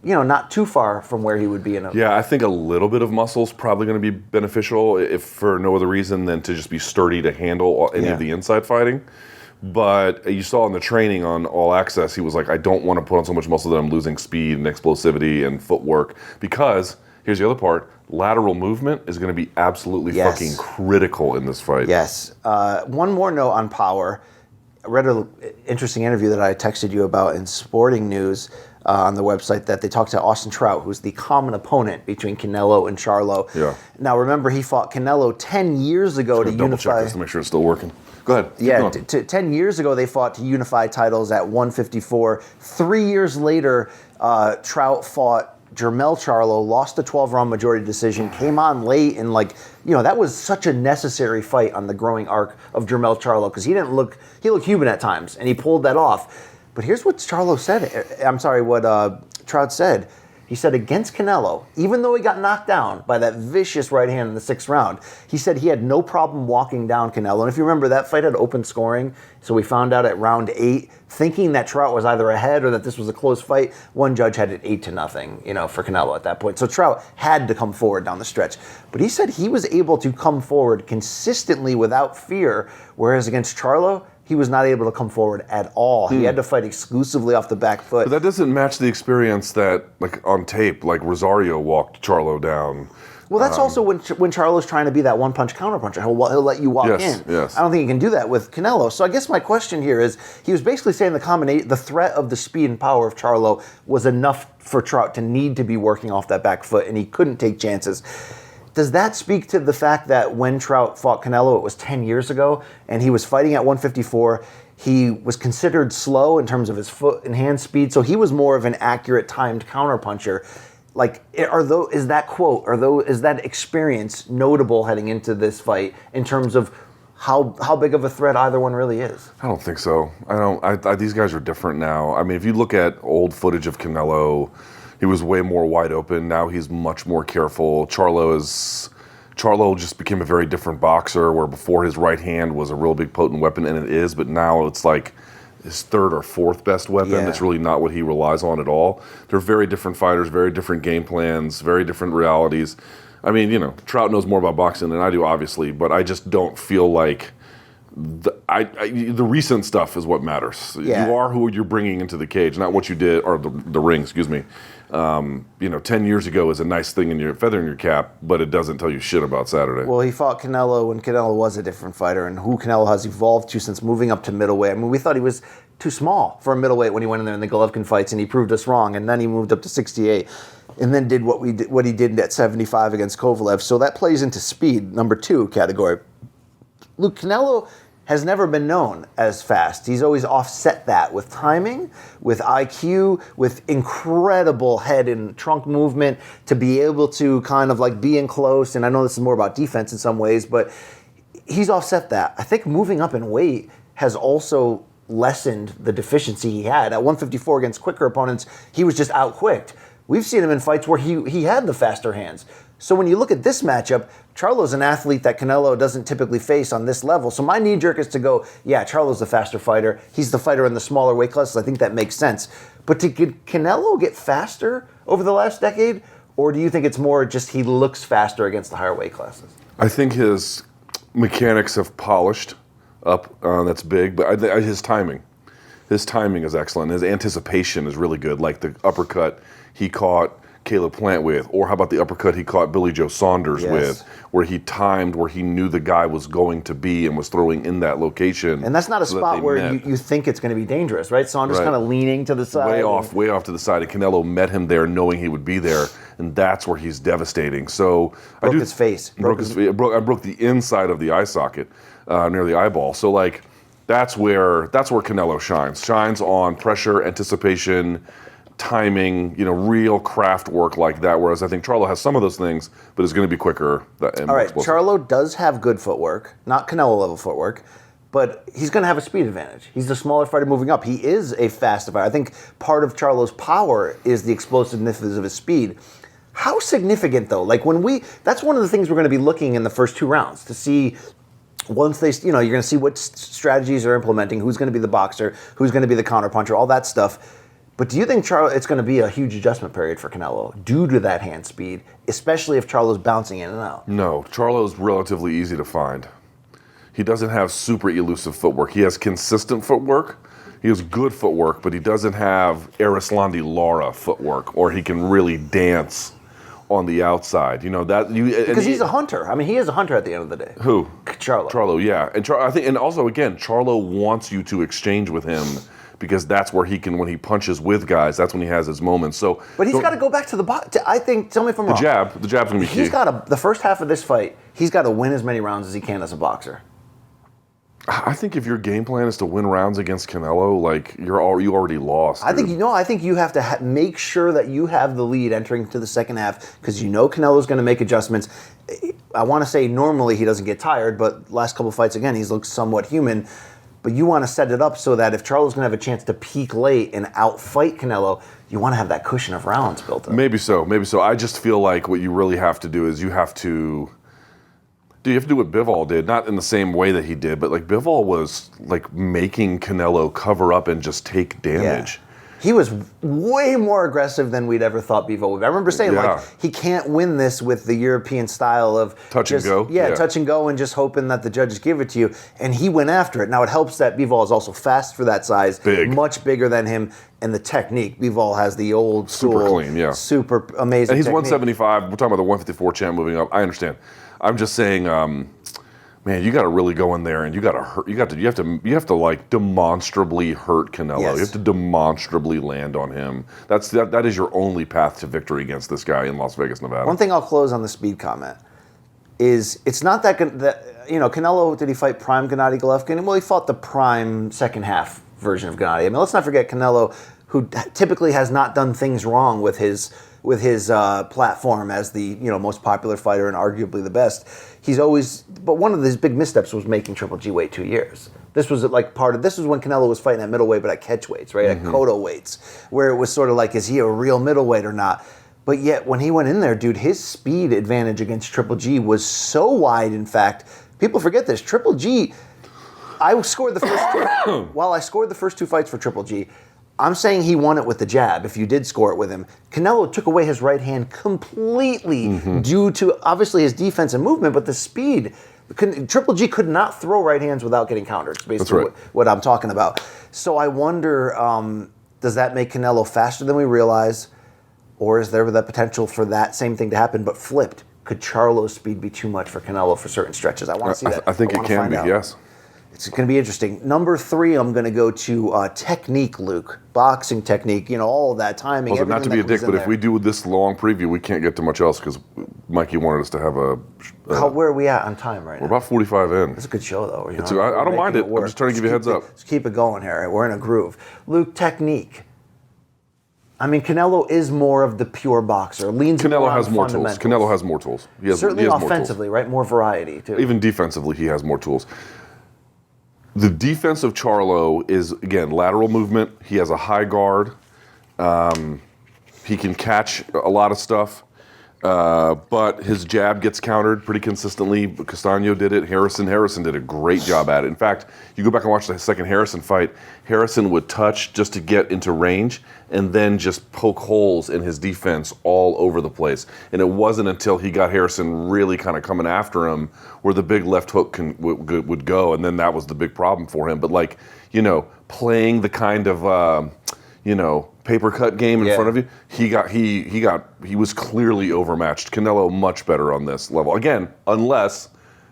not too far from where he would be in a? Yeah, I think a little bit of muscle is probably going to be beneficial, if for no other reason than to just be sturdy to handle any of the inside fighting. But you saw in the training on All Access, he was like, I don't want to put on so much muscle that I'm losing speed and explosivity and footwork, because here's the other part. Lateral movement is going to be absolutely fucking critical in this fight. Yes. One more note on power. I read an interesting interview that I texted you about in Sporting News on the website, that they talked to Austin Trout, who's the common opponent between Canelo and Charlo. Yeah. Now, remember, he fought Canelo 10 years ago to unify. Double check this to make sure it's still working. Go ahead. Yeah, 10 years ago they fought to unify titles at 154. 3 years later, Trout fought Jermell Charlo, lost a 12-round majority decision, came on late, and that was such a necessary fight on the growing arc of Jermell Charlo, because he looked human at times, and he pulled that off. But here's what Trout said. He said against Canelo, even though he got knocked down by that vicious right hand in the 6th round, he said he had no problem walking down Canelo. And if you remember, that fight had open scoring, so we found out at round 8, thinking that Trout was either ahead or that this was a close fight. One judge had it 8-0, for Canelo at that point. So Trout had to come forward down the stretch. But he said he was able to come forward consistently without fear, whereas against Charlo, he was not able to come forward at all. He had to fight exclusively off the back foot. But that doesn't match the experience that, on tape, Rosario walked Charlo down. Well, that's also when Charlo's trying to be that one-punch counterpuncher. He'll let you walk in. Yes. I don't think he can do that with Canelo. So I guess my question here is, he was basically saying the threat of the speed and power of Charlo was enough for Trout to need to be working off that back foot, and he couldn't take chances. Does that speak to the fact that when Trout fought Canelo, it was 10 years ago, and he was fighting at 154, he was considered slow in terms of his foot and hand speed, so he was more of an accurate, timed counterpuncher. Is that experience notable heading into this fight in terms of how big of a threat either one really is? I don't think so. These guys are different now. I mean, if you look at old footage of Canelo, He was way more wide open. Now he's much more careful. Charlo just became a very different boxer, where before his right hand was a real big potent weapon, and it is, but now it's like his third or fourth best weapon. Yeah. It's really not what he relies on at all. They're very different fighters, very different game plans, very different realities. I mean, you know, Trout knows more about boxing than I do, obviously, but I just don't feel like the recent stuff is what matters. Yeah. You are who you're bringing into the cage, not what you did, or the ring, excuse me. 10 years ago is a nice thing in your feather in your cap, but it doesn't tell you shit about Saturday. Well, he fought Canelo when Canelo was a different fighter, and who Canelo has evolved to since moving up to middleweight. I mean, we thought he was too small for a middleweight when he went in there in the Golovkin fights, and he proved us wrong. And then he moved up to 68, and then did what he did at 75 against Kovalev. So that plays into speed, number 2 category. Luke, Canelo has never been known as fast. He's always offset that with timing, with IQ, with incredible head and trunk movement to be able to kind of like be in close. And I know this is more about defense in some ways, but he's offset that. I think moving up in weight has also lessened the deficiency he had. At 154 against quicker opponents, he was just out-quicked. We've seen him in fights where he had the faster hands. So when you look at this matchup, Charlo's an athlete that Canelo doesn't typically face on this level. So my knee-jerk is to go, yeah, Charlo's the faster fighter. He's the fighter in the smaller weight classes. I think that makes sense. But did Canelo get faster over the last decade? Or do you think it's more just he looks faster against the higher weight classes? I think his mechanics have polished up. That's big. But his timing is excellent. His anticipation is really good. Like the uppercut he caught Caleb Plant with, or how about the uppercut he caught Billy Joe Saunders with, where he timed where he knew the guy was going to be and was throwing in that location. And that's not a spot where you think it's going to be dangerous, right? Saunders kind of leaning to the side. Way off to the side. And Canelo met him there knowing he would be there, and that's where he's devastating. So broke his face. I broke the inside of the eye socket near the eyeball. So like that's where Canelo shines. Shines on pressure, anticipation, timing, real craft work like that, whereas I think Charlo has some of those things, but is going to be quicker. And all right, explosive. Charlo does have good footwork, not Canelo-level footwork, but he's going to have a speed advantage. He's the smaller fighter moving up. He is a faster fighter. I think part of Charlo's power is the explosiveness of his speed. How significant, though? Like that's one of the things we're going to be looking in the first 2 rounds to see. Once they, you're going to see what strategies they're implementing, who's going to be the boxer, who's going to be the counterpuncher, all that stuff. But do you think it's going to be a huge adjustment period for Canelo due to that hand speed, especially if Charlo's bouncing in and out? No, Charlo's relatively easy to find. He doesn't have super elusive footwork. He has consistent footwork. He has good footwork, but he doesn't have Arislandi Lara footwork, or he can really dance on the outside. Because he's a hunter. I mean, he is a hunter at the end of the day. Who? Charlo. Charlo, yeah. And I think, and also again, Charlo wants you to exchange with him, because that's where he can, when he punches with guys, that's when he has his moments. So, but he's got to go back to the box. I think. Tell me if I'm wrong. The jab's gonna be key. He's got the first half of this fight. He's got to win as many rounds as he can as a boxer. I think if your game plan is to win rounds against Canelo, like you already lost. I think you have to make sure that you have the lead entering to the second half, because Canelo's going to make adjustments. I want to say normally he doesn't get tired, but last couple fights again he's looked somewhat human. But you want to set it up so that if Charlo's going to have a chance to peak late and outfight Canelo, you want to have that cushion of rounds built up. Maybe so. I just feel like what you really have to do is you have to do what Bivol did, not in the same way that he did, but like Bivol was like making Canelo cover up and just take damage. Yeah. He was way more aggressive than we'd ever thought Bivol would. I remember saying, he can't win this with the European style of touch and go. Yeah, touch and go and just hoping that the judges give it to you. And he went after it. Now, it helps that Bivol is also fast for that size. Big. Much bigger than him. And the technique, Bivol has the old school. Super clean, super amazing And he's technique. 175. We're talking about the 154 champ moving up. I understand. I'm just saying, man, you got to really go in there and you got to hurt. You have to like demonstrably hurt Canelo. Yes. You have to demonstrably land on him. That is your only path to victory against this guy in Las Vegas, Nevada. One thing I'll close on the speed comment is it's not that Canelo, did he fight prime Gennady Golovkin? Well, he fought the prime second half version of Gennady. I mean, let's not forget Canelo, who typically has not done things wrong with his platform as the most popular fighter and arguably the best. But one of his big missteps was making Triple G wait 2 years. This was this was when Canelo was fighting at middleweight, but at catch weights, right? At Kodo weights, where it was sort of like, is he a real middleweight or not? But yet, when he went in there, dude, his speed advantage against Triple G was so wide. In fact, people forget this. Triple G, I scored the first while I scored the first 2 fights for Triple G, I'm saying he won it with the jab, if you did score it with him. Canelo took away his right hand completely due to, obviously, his defense and movement, but the speed. Triple G could not throw right hands without getting countered. It's basically what I'm talking about. So I wonder, does that make Canelo faster than we realize? Or is there the potential for that same thing to happen, but flipped? Could Charlo's speed be too much for Canelo for certain stretches? I want to see that. I think it can be, yes. It's going to be interesting. Number 3, I'm going to go to technique, Luke. Boxing technique, all of that timing. Well, not to be a dick, but if we do this long preview, we can't get to much else because Mikey wanted us to have a... where are we at on time right now? We're about 45 in. It's a good show, though. I don't mind it. I'm just trying to give you a heads up. Let's keep it going here. We're in a groove. Luke, technique. I mean, Canelo is more of the pure boxer. Canelo has more tools. Canelo has more tools. Certainly offensively, right? More variety, too. Even defensively, he has more tools. The defense of Charlo is, again, lateral movement. He has a high guard. He can catch a lot of stuff. But his jab gets countered pretty consistently. Castaño did it. Harrison did a great job at it. In fact, you go back and watch the second Harrison fight, Harrison would touch just to get into range and then just poke holes in his defense all over the place. And it wasn't until he got Harrison really kind of coming after him where the big left hook would go, and then that was the big problem for him. But playing the kind of paper cut game in front of you, he was clearly overmatched. Canelo much better on this level. Again, unless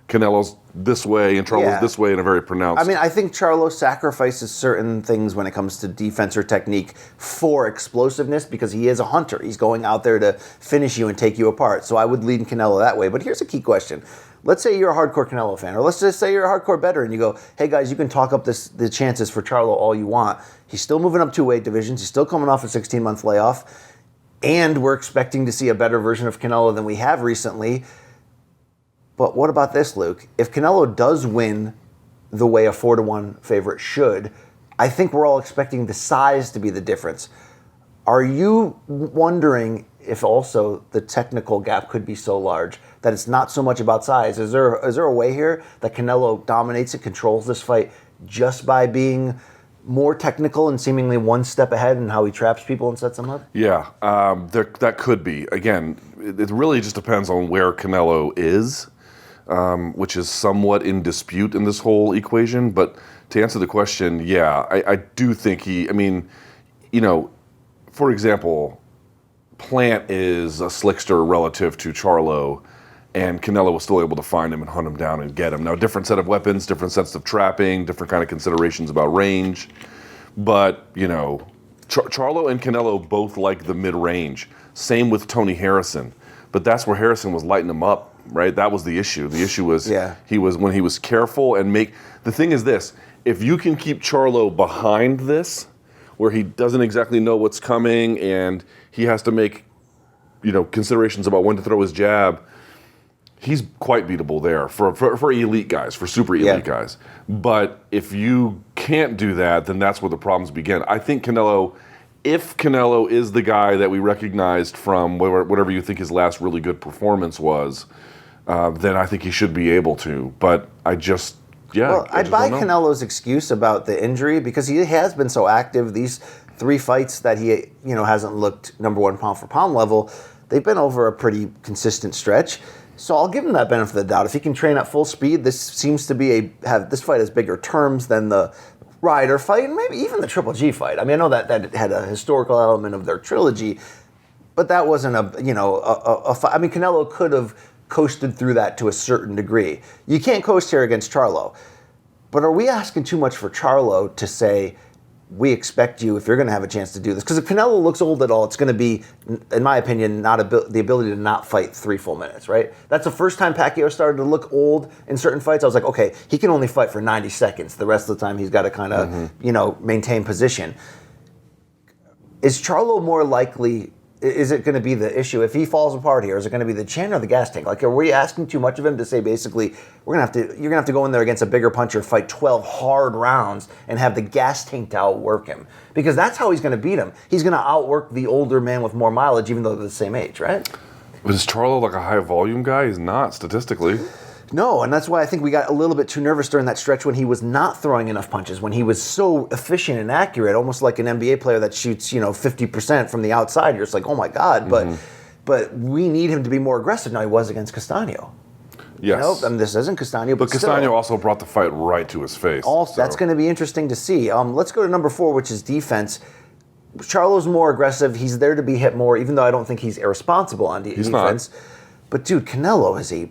Canelo's this way and Charlo's this way in a very pronounced... I mean, I think Charlo sacrifices certain things when it comes to defense or technique for explosiveness because he is a hunter. He's going out there to finish you and take you apart. So I would lean Canelo that way. But here's a key question. Let's say you're a hardcore Canelo fan, or let's just say you're a hardcore bettor and you go, hey guys, you can talk up the chances for Charlo all you want. He's still moving up 2 weight divisions. He's still coming off a 16-month layoff. And we're expecting to see a better version of Canelo than we have recently. But what about this, Luke? If Canelo does win the way a 4-1 favorite should, I think we're all expecting the size to be the difference. Are you wondering if also the technical gap could be so large that it's not so much about size? Is there a way here that Canelo dominates and controls this fight just by being more technical and seemingly one step ahead in how he traps people and sets them up? Yeah, that could be. Again, it really just depends on where Canelo is, which is somewhat in dispute in this whole equation. But to answer the question, yeah, I do think for example, Plant is a slickster relative to Charlo, and Canelo was still able to find him and hunt him down and get him. Now, different set of weapons, different sets of trapping, different kind of considerations about range. But, Charlo and Canelo both like the mid-range. Same with Tony Harrison. But that's where Harrison was lighting him up, right? That was the issue. The issue was he was careful and the thing is this, if you can keep Charlo behind this, where he doesn't exactly know what's coming and he has to make, considerations about when to throw his jab, he's quite beatable there for elite guys, for super elite guys. But if you can't do that, then that's where the problems begin. I think if Canelo is the guy that we recognized from whatever you think his last really good performance was, then I think he should be able to. But I buy Canelo's excuse about the injury because he has been so active. These 3 fights that he hasn't looked number 1 pound for pound level, they've been over a pretty consistent stretch. So I'll give him that benefit of the doubt. If he can train at full speed, this seems to be this fight has bigger terms than the Ryder fight and maybe even the Triple G fight. I mean, I know that had a historical element of their trilogy, but that wasn't a fight. I mean, Canelo could have coasted through that to a certain degree. You can't coast here against Charlo. But are we asking too much for Charlo to say, we expect you, if you're going to have a chance to do this? Because if Canelo looks old at all, it's going to be, in my opinion, the ability to not fight 3 full minutes, right? That's the first time Pacquiao started to look old in certain fights. I was like, okay, he can only fight for 90 seconds. The rest of the time, he's got to kind of, maintain position. Is Charlo more likely? Is it going to be the issue if he falls apart here? Is it going to be the chin or the gas tank? Like, are we asking too much of him to say basically you're going to have to go in there against a bigger puncher, fight 12 hard rounds, and have the gas tank to outwork him? Because that's how he's going to beat him. He's going to outwork the older man with more mileage, even though they're the same age, right? But is Charlo like a high volume guy? He's not statistically. No, and that's why I think we got a little bit too nervous during that stretch when he was not throwing enough punches, when he was so efficient and accurate, almost like an NBA player that shoots, 50% from the outside. You're just like, oh my God, but we need him to be more aggressive. Now he was against Castano. Yes. This isn't Castano, but Castano still, also brought the fight right to his face. That's going to be interesting to see. Let's go to number 4, which is defense. Charlo's more aggressive. He's there to be hit more, even though I don't think he's irresponsible on defense. Not. But dude, Canelo is a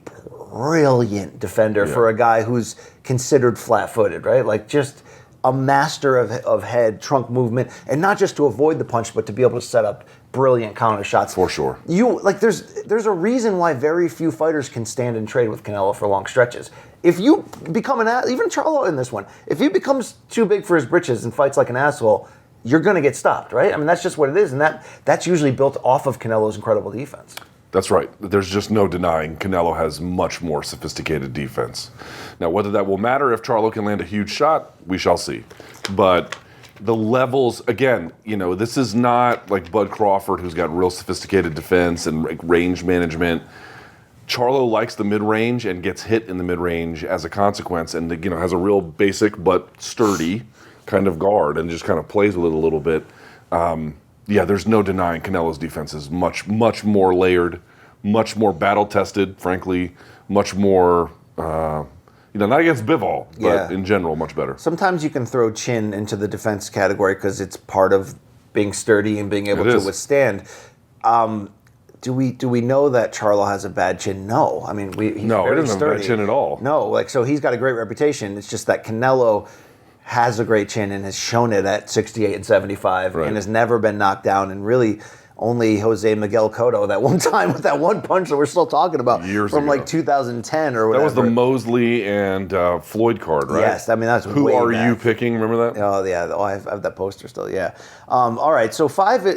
brilliant defender for a guy who's considered flat-footed, right? Like just a master of head, trunk movement, and not just to avoid the punch, but to be able to set up brilliant counter shots. For sure. There's a reason why very few fighters can stand and trade with Canelo for long stretches. If you become even Charlo in this one, if he becomes too big for his britches and fights like an asshole, you're going to get stopped, right? I mean, that's just what it is, and that's usually built off of Canelo's incredible defense. That's right. There's just no denying Canelo has much more sophisticated defense. Now, whether that will matter if Charlo can land a huge shot, we shall see. But the levels, again, this is not like Bud Crawford, who's got real sophisticated defense and range management. Charlo likes the mid-range and gets hit in the mid-range as a consequence, and has a real basic but sturdy kind of guard and just kind of plays with it a little bit. There's no denying Canelo's defense is much, much more layered, much more battle-tested, frankly, much more, not against Bivol, but in general, much better. Sometimes you can throw chin into the defense category because it's part of being sturdy and being able to withstand. Do we know that Charlo has a bad chin? No. I mean, he's very he doesn't have a bad chin at all. No, so he's got a great reputation. It's just that Canelo has a great chin and has shown it at 68 and 75 and has never been knocked down, and really only Jose Miguel Cotto that one time with that one punch that we're still talking about years from ago. Like 2010 or whatever. That was the Mosley and Floyd card, right? Yes, I mean that's Who way are back. You picking? Remember that? Oh yeah, I have that poster still. Yeah. All right, so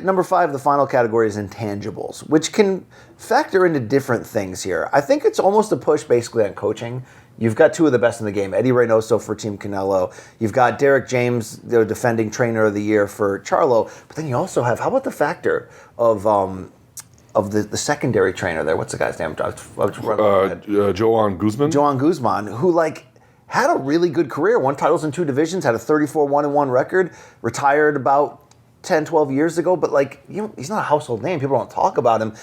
number 5, the final category is intangibles, which can factor into different things here. I think it's almost a push basically on coaching. You've got 2 of the best in the game, Eddie Reynoso for Team Canelo. You've got Derek James, the defending trainer of the year for Charlo. But then you also have, how about the factor of the secondary trainer there? What's the guy's name? Joan Guzman. Joan Guzman, who had a really good career, won titles in 2 divisions, had a 34-1-1 record, retired about 10, 12 years ago. But he's not a household name. People don't talk about him.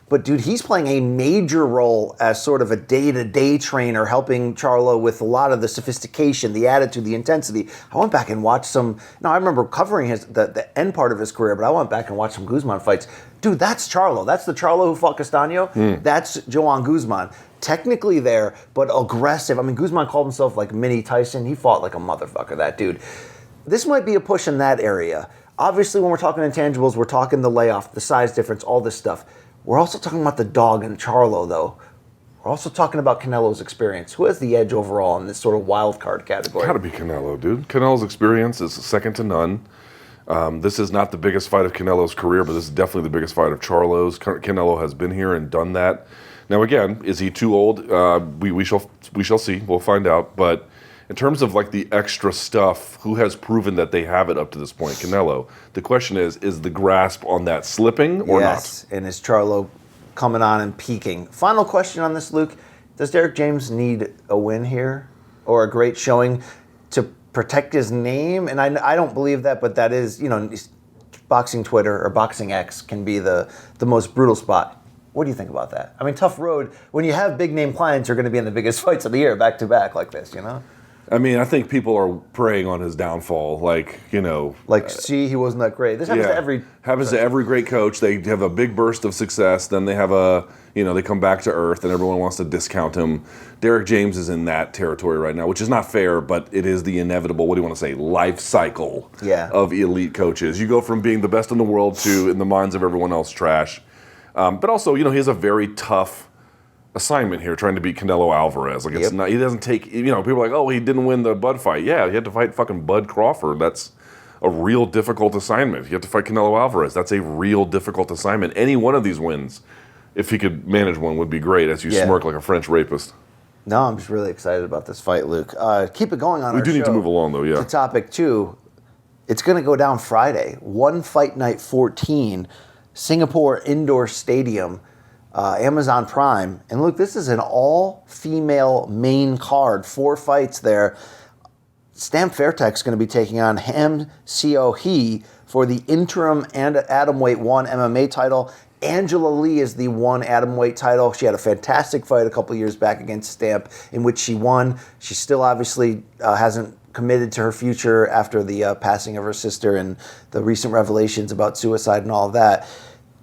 But, dude, he's playing a major role as sort of a day-to-day trainer, helping Charlo with a lot of the sophistication, the attitude, the intensity. I went back and watched some... Now, I remember covering the end part of his career, but I went back and watched some Guzman fights. Dude, that's Charlo. That's the Charlo who fought Castano. That's Joan Guzman. Technically there, but aggressive. I mean, Guzman called himself like Mini Tyson. He fought like a motherfucker, that dude. This might be a push in that area. Obviously, when we're talking intangibles, we're talking the layoff, the size difference, all this stuff. We're also talking about the dog and Charlo, though. We're also talking about Canelo's experience. Who has the edge overall in this sort of wild card category? Gotta be Canelo, dude. Canelo's experience is second to none. This is not the biggest fight of Canelo's career, but this is definitely the biggest fight of Charlo's. Canelo has been here and done that. Now, again, is he too old? We shall see. We'll find out. But in terms of the extra stuff, who has proven that they have it up to this point? Canelo. The question is the grasp on that slipping or not? Yes, and is Charlo coming on and peaking? Final question on this, Luke. Does Derek James need a win here or a great showing to protect his name? And I don't believe that, but that is, boxing Twitter or boxing X can be the most brutal spot. What do you think about that? I mean, tough road. When you have big name clients who are going to be in the biggest fights of the year back to back like this, I mean, I think people are preying on his downfall, see, he wasn't that great. This happens to every great coach. They have a big burst of success, then they have they come back to earth, and everyone wants to discount him. Derek James is in that territory right now, which is not fair, but it is the inevitable, what do you want to say, life cycle of elite coaches. You go from being the best in the world to, in the minds of everyone else, trash. But also, he has a very tough assignment here, trying to beat Canelo Alvarez. It's not. He doesn't take. People are like, oh, he didn't win the Bud fight. Yeah, he had to fight fucking Bud Crawford. That's a real difficult assignment. You have to fight Canelo Alvarez. That's a real difficult assignment. Any one of these wins, if he could manage one, would be great, as you smirk like a French rapist. No, I'm just really excited about this fight, Luke. Keep it going on We our do need show. to move along, though, yeah. To topic 2, it's going to go down Friday. One Fight Night 14, Singapore Indoor Stadium, Amazon Prime. And Luke, this is an all-female main card. 4 fights there. Stamp Fairtex is going to be taking on Ham Seo Hee for the interim and atomweight 1 MMA title. Angela Lee is the 1 atomweight title. She had a fantastic fight a couple years back against Stamp in which she won. She still obviously hasn't committed to her future after the passing of her sister and the recent revelations about suicide and all of that.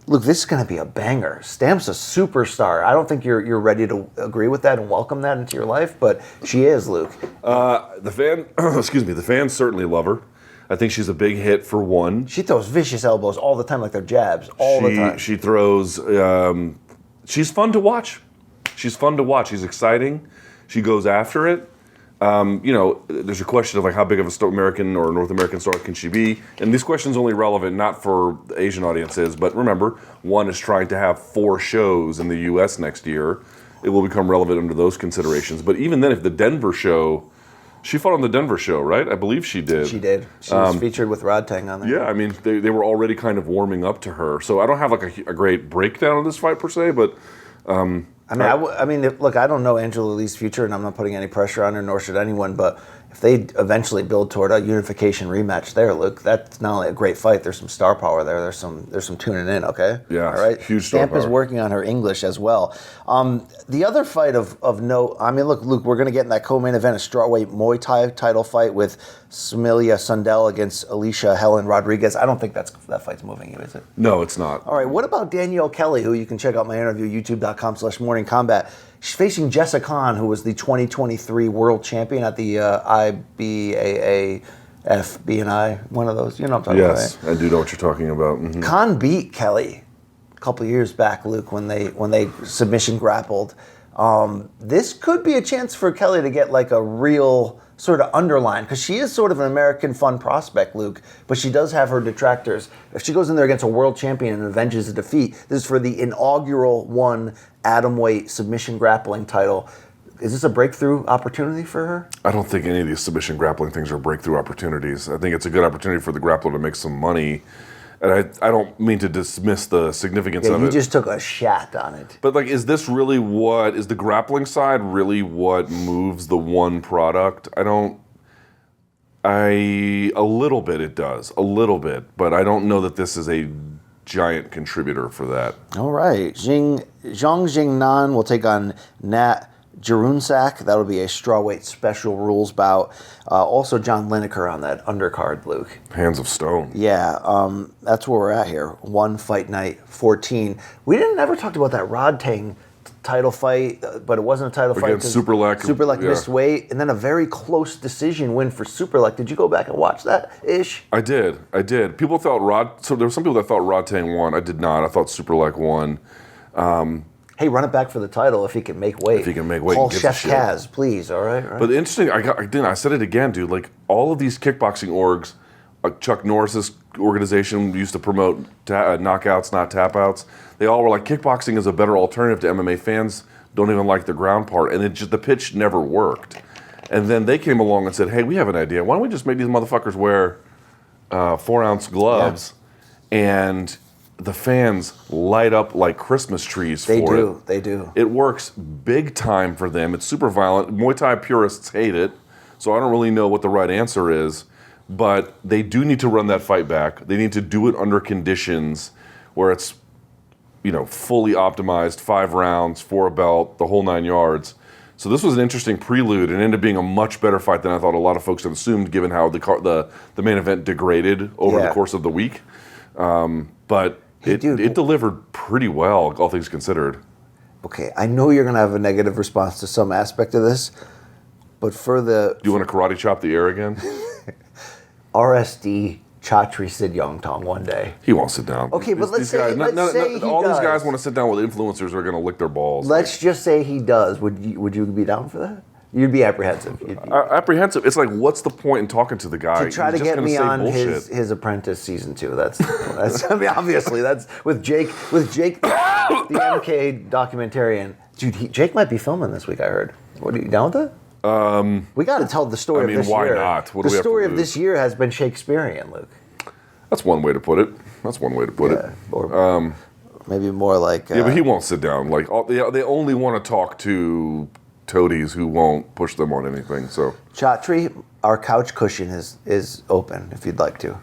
Look, this is going to be a banger. Stamp's a superstar. I don't think you're ready to agree with that and welcome that into your life, but she is, Luke. The fans certainly love her. I think she's a big hit for one. She throws vicious elbows all the time, like they're jabs, all the time. She throws. She's fun to watch. She's fun to watch. She's exciting. She goes after it. There's a question of like how big of a American or North American star can she be? And this question's only relevant not for the Asian audiences, but remember, one is trying to have 4 shows in the U.S. next year. It will become relevant under those considerations. But even then, if the Denver show, she fought on the Denver show, right? I believe she did. She did. She was featured with Rod Tang on there. Yeah, I mean, they were already kind of warming up to her. So I don't have like a great breakdown of this fight per se, but. Look, I don't know Angela Lee's future, and I'm not putting any pressure on her, nor should anyone, but if they eventually build toward a unification rematch there, Luke, that's not only a great fight, there's some star power there. There's some tuning in, okay? Yeah, all right? huge star Stamp power. is working on her English as well. The other fight of note, look, Luke, we're going to get in that co-main event, a strawweight Muay Thai title fight with Samilia Sundell against Alicia Helen Rodriguez. I don't think that fight's moving you, is it? No, it's not. All right, what about Danielle Kelly, who you can check out my interview, youtube.com/morningcombat. She's facing Jessica Khan, who was the 2023 world champion at the IBAA FB&I, one of those. You know what I'm talking about, right? Yes, I do know what you're talking about. Mm-hmm. Khan beat Kelly a couple years back, Luke, when they submission grappled. This could be a chance for Kelly to get like a real sort of underline, because she is sort of an American fun prospect, Luke, but she does have her detractors. If she goes in there against a world champion and avenges a defeat, this is for the inaugural 1 atomweight submission grappling title. Is this a breakthrough opportunity for her? I don't think any of these submission grappling things are breakthrough opportunities. I think it's a good opportunity for the grappler to make some money. And I don't mean to dismiss the significance of it. You just took a shot on it. But like, is this really is the grappling side really what moves the one product? A little bit it does, a little bit, but I don't know that this is a giant contributor for that. All right, Zhang Jingnan will take on Nat Jarunsak. That'll be a strawweight special rules bout. Also, John Lineker on that undercard, Luke. Hands of stone. Yeah, that's where we're at here. 1 Fight Night 14. We never talked about that Rod Tang title fight, but it wasn't a title fight. Against Superlek. Superlek missed weight, and then a very close decision win for Superlek. Did you go back and watch that, Ish? I did. People thought so there were some people that thought Rod Tang won. I did not. I thought Superlek won. Hey, run it back for the title if he can make weight. If he can make weight. Call Chef Kaz, please, all right? But interesting, I said it again, dude, like all of these kickboxing orgs, Chuck Norris's organization used to promote knockouts, not tap-outs. They all were like, kickboxing is a better alternative to MMA. Fans don't even like the ground part. And the pitch never worked. And then they came along and said, hey, we have an idea. Why don't we just make these motherfuckers wear 4-ounce gloves? Yeah. And the fans light up like Christmas trees for it. They do. It works big time for them. It's super violent. Muay Thai purists hate it, so I don't really know what the right answer is. But they do need to run that fight back. They need to do it under conditions where it's, fully optimized, 5 rounds, for a belt, the whole 9 yards. So this was an interesting prelude and ended up being a much better fight than I thought a lot of folks had assumed, given how the main event degraded over the course of the week. But it delivered pretty well, all things considered. Okay, I know you're going to have a negative response to some aspect of this, but for the... Do you want to karate chop the air again? RSD Chatri Sid Youngtong one day. He won't sit down. Okay, but let's say he does. These guys want to sit down with influencers who are going to lick their balls. Let's just say he does. Would you be down for that? You'd be apprehensive. Apprehensive. It's like, what's the point in talking to the guy? To try to get me on his Apprentice season 2. That's I mean, obviously that's with Jake, the MK documentarian. Dude, Jake might be filming this week. I heard. What, are you down with that? We got to tell the story of this year. I mean, why not? The story of this year has been Shakespearean, Luke. That's one way to put it. Or maybe more like. Yeah, but he won't sit down. Like they only want to talk to toadies who won't push them on anything. So Chatri, our couch cushion is open if you'd like to.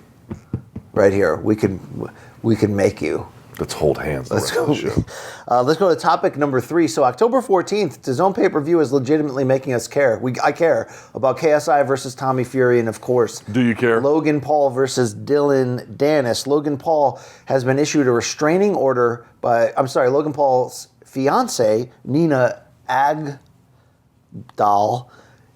Right here, we can make you. Let's hold hands. Let's go. Let's go to topic number 3. So October 14th, DAZN pay-per-view is legitimately making us care. I care about KSI versus Tommy Fury, and of course, do you care? Logan Paul versus Dillon Danis. Logan Paul has been issued a restraining order Logan Paul's fiance Nina Agdal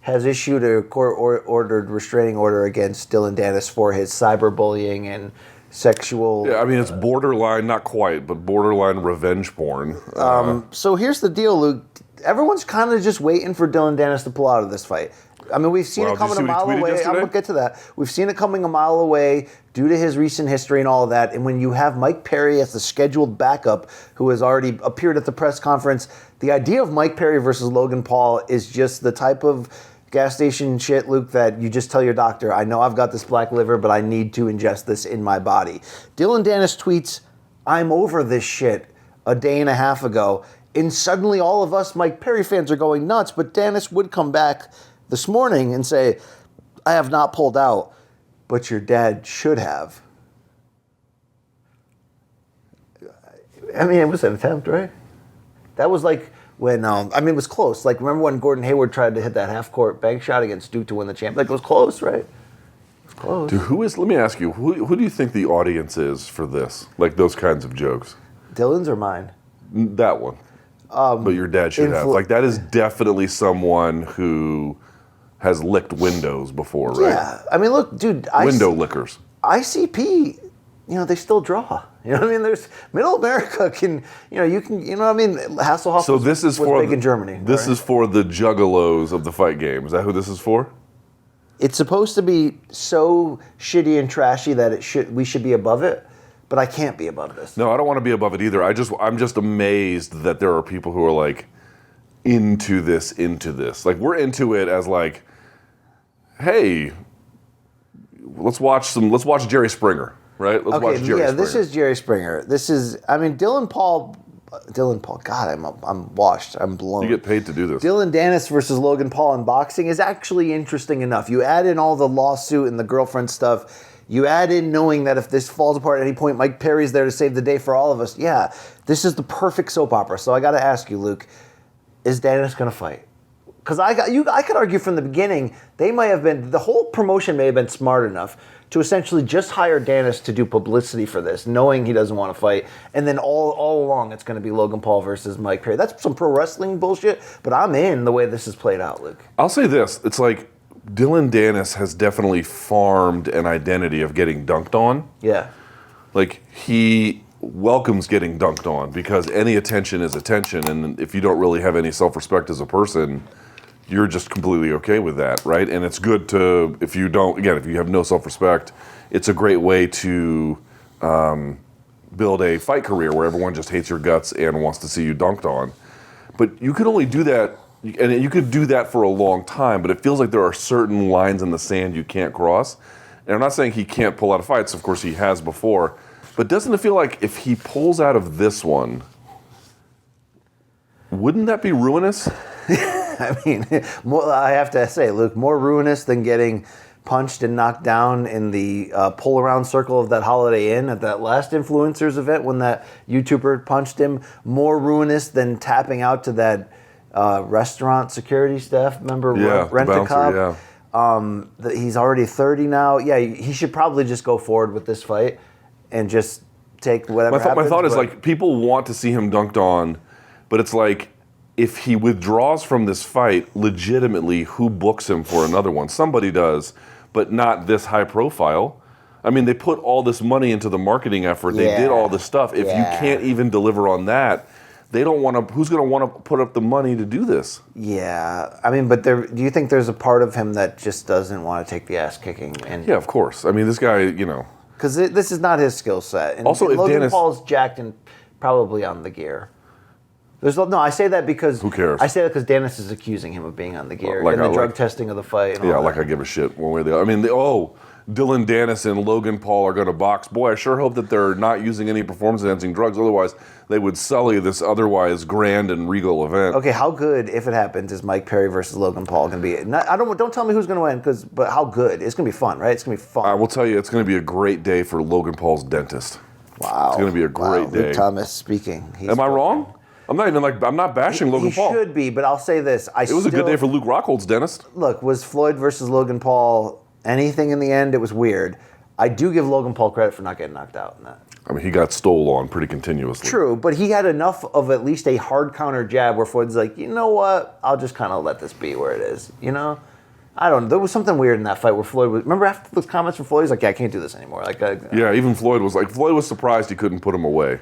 has issued a court-ordered restraining order against Dillon Danis for his cyberbullying and sexual. Yeah, I mean, it's borderline, not quite, but borderline revenge porn. So here's the deal, Luke. Everyone's kind of just waiting for Dillon Danis to pull out of this fight. I mean, we've seen it coming a mile away. Yesterday? I'm going to get to that. We've seen it coming a mile away due to his recent history and all of that. And when you have Mike Perry as the scheduled backup, who has already appeared at the press conference, the idea of Mike Perry versus Logan Paul is just the type of gas station shit, Luke, that you just tell your doctor, I know I've got this black liver, but I need to ingest this in my body. Dillon Danis tweets, I'm over this shit, a day and a half ago. And suddenly all of us Mike Perry fans are going nuts, but Danis would come back this morning and say, I have not pulled out, but your dad should have. I mean, it was an attempt, right? That was like when, it was close. Like, remember when Gordon Hayward tried to hit that half-court bank shot against Duke to win the championship? Like, it was close, right? It was close. Dude, let me ask you, who do you think the audience is for this? Like, those kinds of jokes? Dillon's or mine? That one. But your dad should have. Like, that is definitely someone who has licked windows before, right? Yeah. I mean, look, dude. Window lickers. ICP, they still draw. You know what I mean? There's Middle America can, Hasselhoff so this is for big in Germany. This is for the juggalos of the fight game. Is that who this is for? It's supposed to be so shitty and trashy that we should be above it, but I can't be above this. No, I don't want to be above it either. I'm just amazed that there are people who are like into this. Like, we're into it as like, hey, let's watch Jerry Springer. Right? Let's watch Jerry Springer. This is Jerry Springer. This is, Dillon Paul, God, I'm washed. I'm blown. You get paid to do this. Dillon Danis versus Logan Paul in boxing is actually interesting enough. You add in all the lawsuit and the girlfriend stuff. You add in knowing that if this falls apart at any point, Mike Perry's there to save the day for all of us. Yeah, this is the perfect soap opera. So I got to ask you, Luke, is Danis going to fight? Because I could argue from the beginning, the whole promotion may have been smart enough to essentially just hire Danis to do publicity for this, knowing he doesn't want to fight, and then all along it's going to be Logan Paul versus Mike Perry. That's some pro wrestling bullshit, but I'm in the way this is played out, Luke. I'll say this. It's like Dillon Danis has definitely farmed an identity of getting dunked on. Yeah. Like, he welcomes getting dunked on because any attention is attention, and if you don't really have any self-respect as a person, you're just completely okay with that, right? And it's good to, if you have no self-respect, it's a great way to build a fight career where everyone just hates your guts and wants to see you dunked on. But you could only do that, and you could do that for a long time, but it feels like there are certain lines in the sand you can't cross. And I'm not saying he can't pull out of fights, of course he has before, but doesn't it feel like if he pulls out of this one, wouldn't that be ruinous? I have to say, Luke, more ruinous than getting punched and knocked down in the pull-around circle of that Holiday Inn at that last Influencers event when that YouTuber punched him. More ruinous than tapping out to that restaurant security staff member, Rent-A-Cop. Yeah. He's already 30 now. Yeah, he should probably just go forward with this fight and just take whatever happens. My thought is, like, people want to see him dunked on, but it's like, if he withdraws from this fight, legitimately, who books him for another one? Somebody does, but not this high profile. I mean, they put all this money into the marketing effort. They did all this stuff. If you can't even deliver on that, they don't want to. Who's going to want to put up the money to do this? Yeah, I mean, but do you think there's a part of him that just doesn't want to take the ass kicking? And yeah, of course. I mean, this guy, because this is not his skill set. And also, if Logan Paul's jacked and probably on the gear. I say that because who cares? I say that because Danis is accusing him of being on the gear like and the drug testing of the fight. And all that. I give a shit one way or the other. I mean, Dillon, Danis, and Logan Paul are going to box. Boy, I sure hope that they're not using any performance-enhancing drugs. Otherwise, they would sully this otherwise grand and regal event. Okay, how good, if it happens, is Mike Perry versus Logan Paul going to be? Don't tell me who's going to win, but how good? It's going to be fun, right? It's going to be fun. I will tell you, it's going to be a great day for Logan Paul's dentist. Wow, it's going to be a great day. Luke Thomas speaking. Am I wrong? I'm not bashing Logan Paul. He should be, but I'll say this: it was a good day for Luke Rockhold's dentist. Look, was Floyd versus Logan Paul anything in the end? It was weird. I do give Logan Paul credit for not getting knocked out in that. I mean, he got stole on pretty continuously. True, but he had enough of at least a hard counter jab where Floyd's like, you know what? I'll just kind of let this be where it is. I don't know. There was something weird in that fight where Floyd was. Remember after those comments from Floyd, he's like, yeah, I can't do this anymore. Yeah, even Floyd was surprised he couldn't put him away.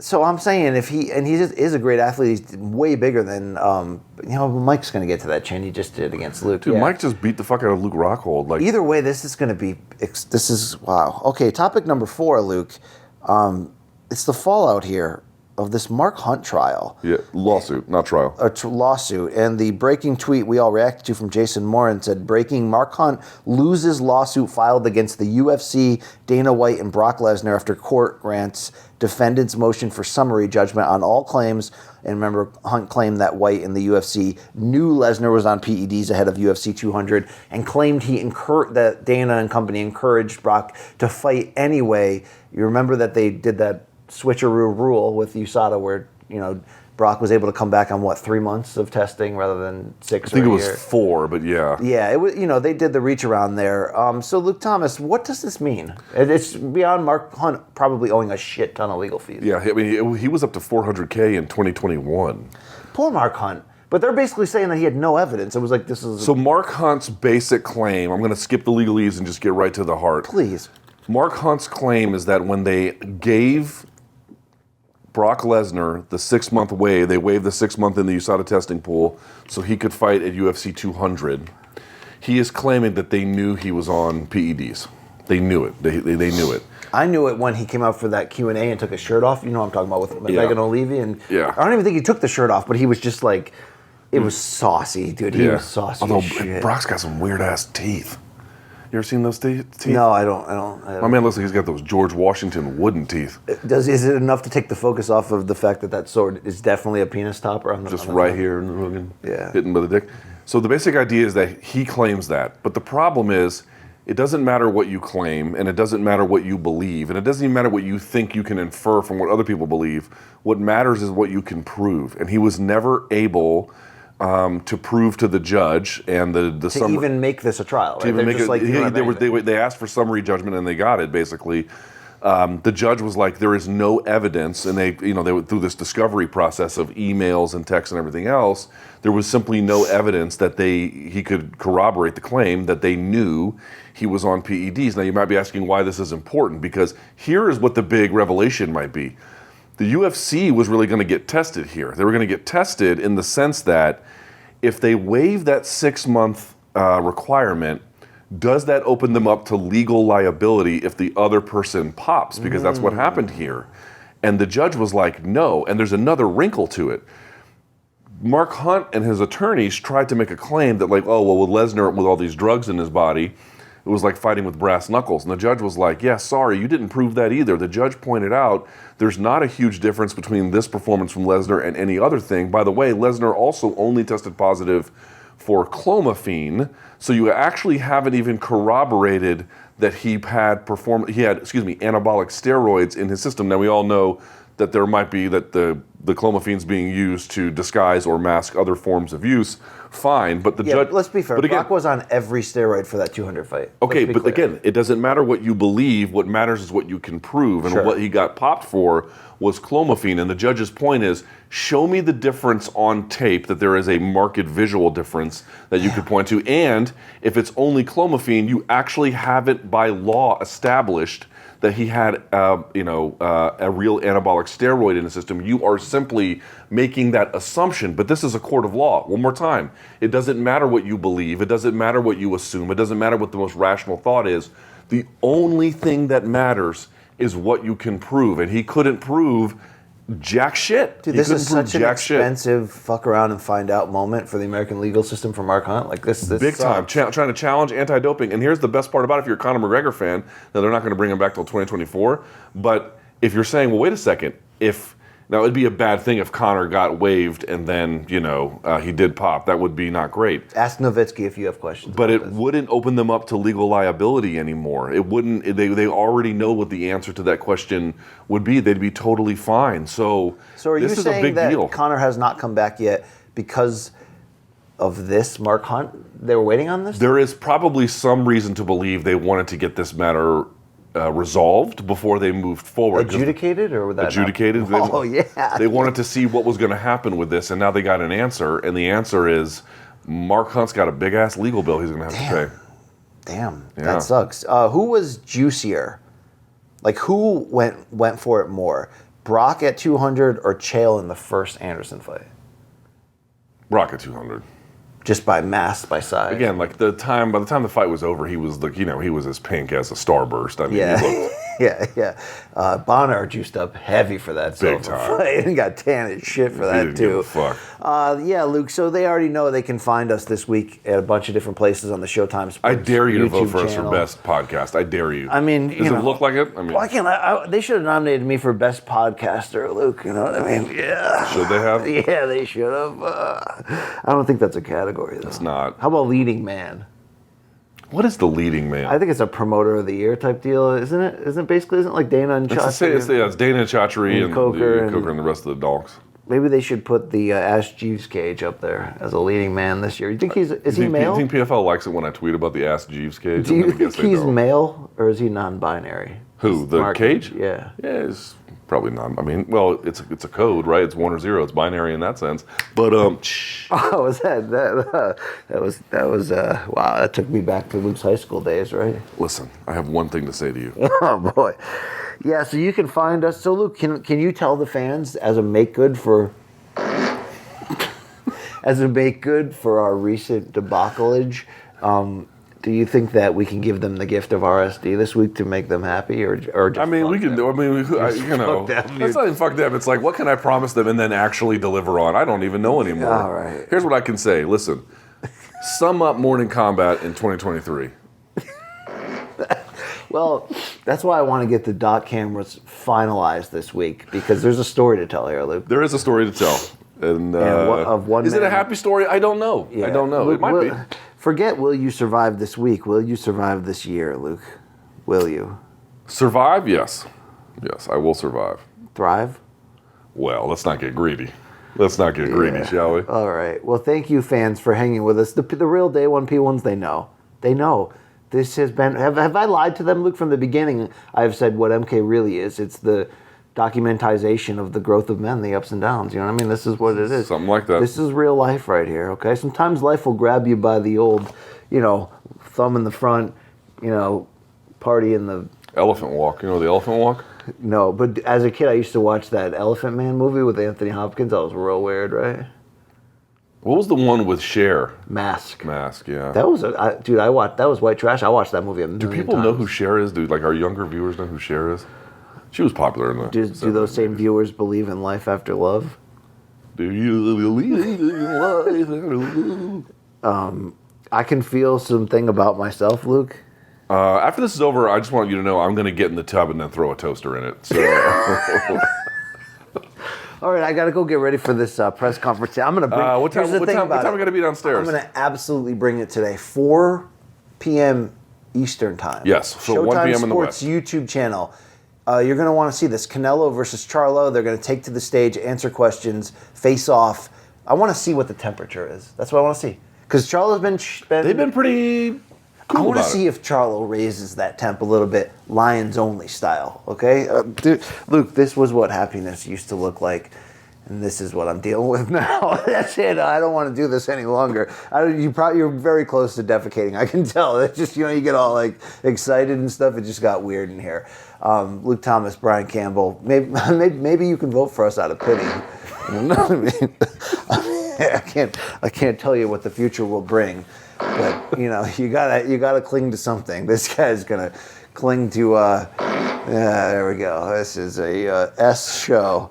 So I'm saying he just is a great athlete. He's way bigger than Mike's going to get to that chin. He just did against Luke. Dude, yeah. Mike just beat the fuck out of Luke Rockhold. Either way, this is going to be. This is wow. Okay, topic number 4, Luke. It's the fallout here of this Mark Hunt trial. Yeah, lawsuit, not trial. A lawsuit. And the breaking tweet we all reacted to from Jason Morin said, breaking, Mark Hunt loses lawsuit filed against the UFC, Dana White, and Brock Lesnar after court grants defendant's motion for summary judgment on all claims. And remember, Hunt claimed that White and the UFC knew Lesnar was on PEDs ahead of UFC 200 and claimed that Dana and company encouraged Brock to fight anyway. You remember that they did that switcheroo rule with USADA where, Brock was able to come back on 3 months of testing rather than 6 or a year. I think it was 4, but yeah. Yeah, it was. They did the reach around there. So Luke Thomas, what does this mean? It's beyond Mark Hunt probably owing a shit ton of legal fees. Yeah, I mean, he was up to $400K in 2021. Poor Mark Hunt. But they're basically saying that he had no evidence. It was like, this is... So Mark Hunt's basic claim, I'm going to skip the legalese and just get right to the heart. Please. Mark Hunt's claim is that when they gave Brock Lesnar the 6-month waive, they waived the 6 month in the USADA testing pool so he could fight at UFC 200. He is claiming that they knew he was on PEDs. They knew it. They knew it. I knew it when he came out for that Q&A and took his shirt off. You know what I'm talking about with Megan O'Leary. And I don't even think he took the shirt off, but he was just like, it was saucy, dude. He was saucy. Although as shit. Brock's got some weird ass teeth. You ever seen those teeth? No, I don't. My man looks like he's got those George Washington wooden teeth. Is it enough to take the focus off of the fact that sword is definitely a penis topper? Just right here in the Logan, yeah, hitting by the dick. So the basic idea is that he claims that, but the problem is, it doesn't matter what you claim, and it doesn't matter what you believe, and it doesn't even matter what you think you can infer from what other people believe. What matters is what you can prove, and he was never able to prove to the judge and the even make this a trial. Right? They asked for summary judgment and they got it basically. The judge was like, there is no evidence, and they went through this discovery process of emails and texts and everything else. There was simply no evidence that he could corroborate the claim that they knew he was on PEDs. Now you might be asking why this is important, because here is what the big revelation might be. The UFC was really going to get tested here. They were going to get tested in the sense that if they waive that 6 month requirement, does that open them up to legal liability if the other person pops? Because that's what happened here. And the judge was like, no. And there's another wrinkle to it. Mark Hunt and his attorneys tried to make a claim that, like, oh, well, with Lesnar, with all these drugs in his body, it was like fighting with brass knuckles. And the judge was like, yeah, sorry, you didn't prove that either. The judge pointed out there's not a huge difference between this performance from Lesnar and any other thing. By the way, Lesnar also only tested positive for clomiphene, so you actually haven't even corroborated that he had anabolic steroids in his system. Now we all know that there might be that the clomiphene's being used to disguise or mask other forms of use. Fine, but the judge. Let's be fair. Brock was on every steroid for that 200 fight. Okay, but again, it doesn't matter what you believe. What matters is what you can prove. And what he got popped for was clomiphene. And the judge's point is, show me the difference on tape, that there is a marked visual difference that you could point to. And if it's only clomiphene, you actually haven't it by law established that he had, a real anabolic steroid in his system. You are simply making that assumption. But this is a court of law. One more time. It doesn't matter what you believe. It doesn't matter what you assume. It doesn't matter what the most rational thought is. The only thing that matters is what you can prove. And he couldn't prove jack shit. Dude, this is such an expensive fuck around and find out moment for the American legal system for Mark Hunt. Like this big time. Trying to challenge anti-doping. And here's the best part about it. If you're a Conor McGregor fan, now they're not going to bring him back till 2024. But if you're saying, well, wait a second, now it'd be a bad thing if Conor got waived and then he did pop. That would be not great. Ask Nowitzki if you have questions. But it wouldn't open them up to legal liability anymore. It wouldn't. They already know what the answer to that question would be. They'd be totally fine. So are you this is a saying big that deal. Conor has not come back yet because of this Mark Hunt? They were waiting on this? There is probably some reason to believe they wanted to get this matter resolved before they moved forward. Adjudicated, or would that adjudicated? They wanted to see what was going to happen with this, and now they got an answer, and the answer is Mark Hunt's got a big-ass legal bill he's going to have to pay. Damn, that sucks. Who was juicier? Like, who went for it more? Brock at 200 or Chael in the first Anderson fight? Brock at 200. Just by mass, by size. Again, like by the time the fight was over, he was like, he was as pink as a starburst. I mean, he looked Bonner juiced up heavy for that big time. Fight and got tan as shit for that didn't too. Give a fuck. Luke. So they already know they can find us this week at a bunch of different places on the Showtime Sports I dare you to vote for us channel. for best podcast. I dare you. I mean, does it look like it? I mean, why can't they should have nominated me for best podcaster, Luke? You know what I mean? Yeah. Should they have? Yeah, they should have. I don't think that's a category though. It's not. How about leading man? What is the leading man? I think it's a promoter of the year type deal, isn't it? Isn't it like Dana and Chaudhry? It's Dana and Chaudhry and Coker and the rest of the dogs. Maybe they should put the Ash Jeeves cage up there as a leading man this year. You think is he male? Do you think PFL likes it when I tweet about the Ask Jeeves cage? Do you think he's male or is he non-binary? Who, the cage? Yeah. Yeah, he's probably not. I mean, well, it's a code, right? It's 1 or 0. It's binary in that sense. But oh, was that was wow, that took me back to Luke's high school days, right? Listen, I have one thing to say to you. Oh boy. Yeah, so you can find us. So Luke, can you tell the fans as a make good for our recent debacleage, do you think that we can give them the gift of RSD this week to make them happy, or just I mean, we can do. I mean, that's not even fuck them. It's like, what can I promise them and then actually deliver on? I don't even know anymore. All right. Here's what I can say. Listen, sum up Morning Kombat in 2023. Well, that's why I want to get the dot cameras finalized this week, because there's a story to tell here, Luke. There is a story to tell. And of one is man. It a happy story? I don't know. Yeah. I don't know. It might be. Forget will you survive this week. Will you survive this year, Luke? Will you? Survive? Yes. Yes, I will survive. Thrive? Well, let's not get greedy. Shall we? All right. Well, thank you, fans, for hanging with us. The real Day One P1s, they know. They know. This has been... Have I lied to them, Luke? From the beginning, I've said what MK really is. It's the documentization of the growth of men, the ups and downs. You know what I mean? This is what it is. Something like that. This is real life right here, okay? Sometimes life will grab you by the old, thumb in the front, party in the... Elephant walk. You know the elephant walk? No, but as a kid, I used to watch that Elephant Man movie with Anthony Hopkins. That was real weird, right? What was the one with Cher? Mask, yeah. That was I watched. That was white trash. I watched that movie a million times. Do people know who Cher is, dude? Like, our younger viewers know who Cher is? She was popular in the... Do those same viewers believe in life after love? Do you believe in life after love? I can feel something about myself, Luke. After this is over, I just want you to know I'm going to get in the tub and then throw a toaster in it. So... All right, I got to go get ready for this press conference. I'm going to bring... What time are we going to be downstairs? I'm going to absolutely bring it today. 4 p.m. Eastern time. Yes, so 1 p.m. in the West. Showtime Sports YouTube channel. You're going to want to see this. Canelo versus Charlo. They're going to take to the stage, answer questions, face off. I want to see what the temperature is. That's what I want to see. Because Charlo's been... They've been pretty cool. I want to see if Charlo raises that temp a little bit, Lions only style, okay? Dude, Luke, this was what happiness used to look like and this is what I'm dealing with now. That's it. I don't want to do this any longer. You're very close to defecating. I can tell. It's just, you get all like excited and stuff. It just got weird in here. Luke Thomas, Brian Campbell. Maybe you can vote for us out of pity. You know what I mean? I can't tell you what the future will bring, but you gotta cling to something. This guy's gonna cling to. There we go. This is a S show.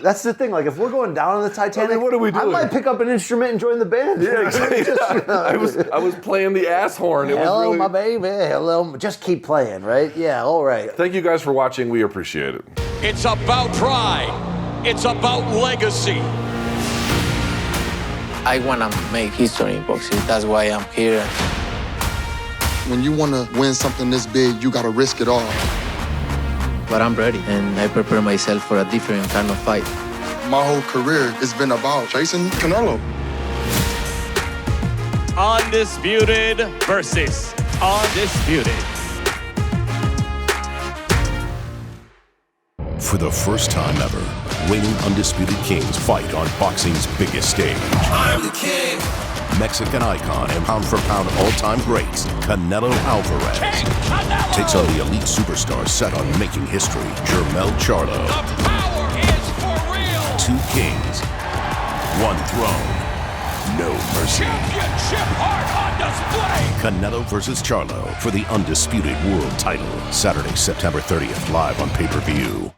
That's the thing. Like, if we're going down on the Titanic, what are we doing? I might pick up an instrument and join the band. Yeah, exactly. I was playing the ass horn. Hello, my baby. Hello. Just keep playing, right? Yeah. All right. Thank you guys for watching. We appreciate it. It's about pride. It's about legacy. I want to make history in boxing. That's why I'm here. When you want to win something this big, you got to risk it all. But I'm ready, and I prepare myself for a different kind of fight. My whole career has been about chasing Canelo. Undisputed versus undisputed. For the first time ever, reigning undisputed kings fight on boxing's biggest stage. I'm the king. Mexican icon and pound-for-pound all-time greats, Canelo Alvarez, takes on the elite superstar set on making history, Jermell Charlo. The power is for real. Two kings, one throne, no mercy. Championship heart on display. Canelo versus Charlo for the undisputed world title, Saturday, September 30th, live on pay-per-view.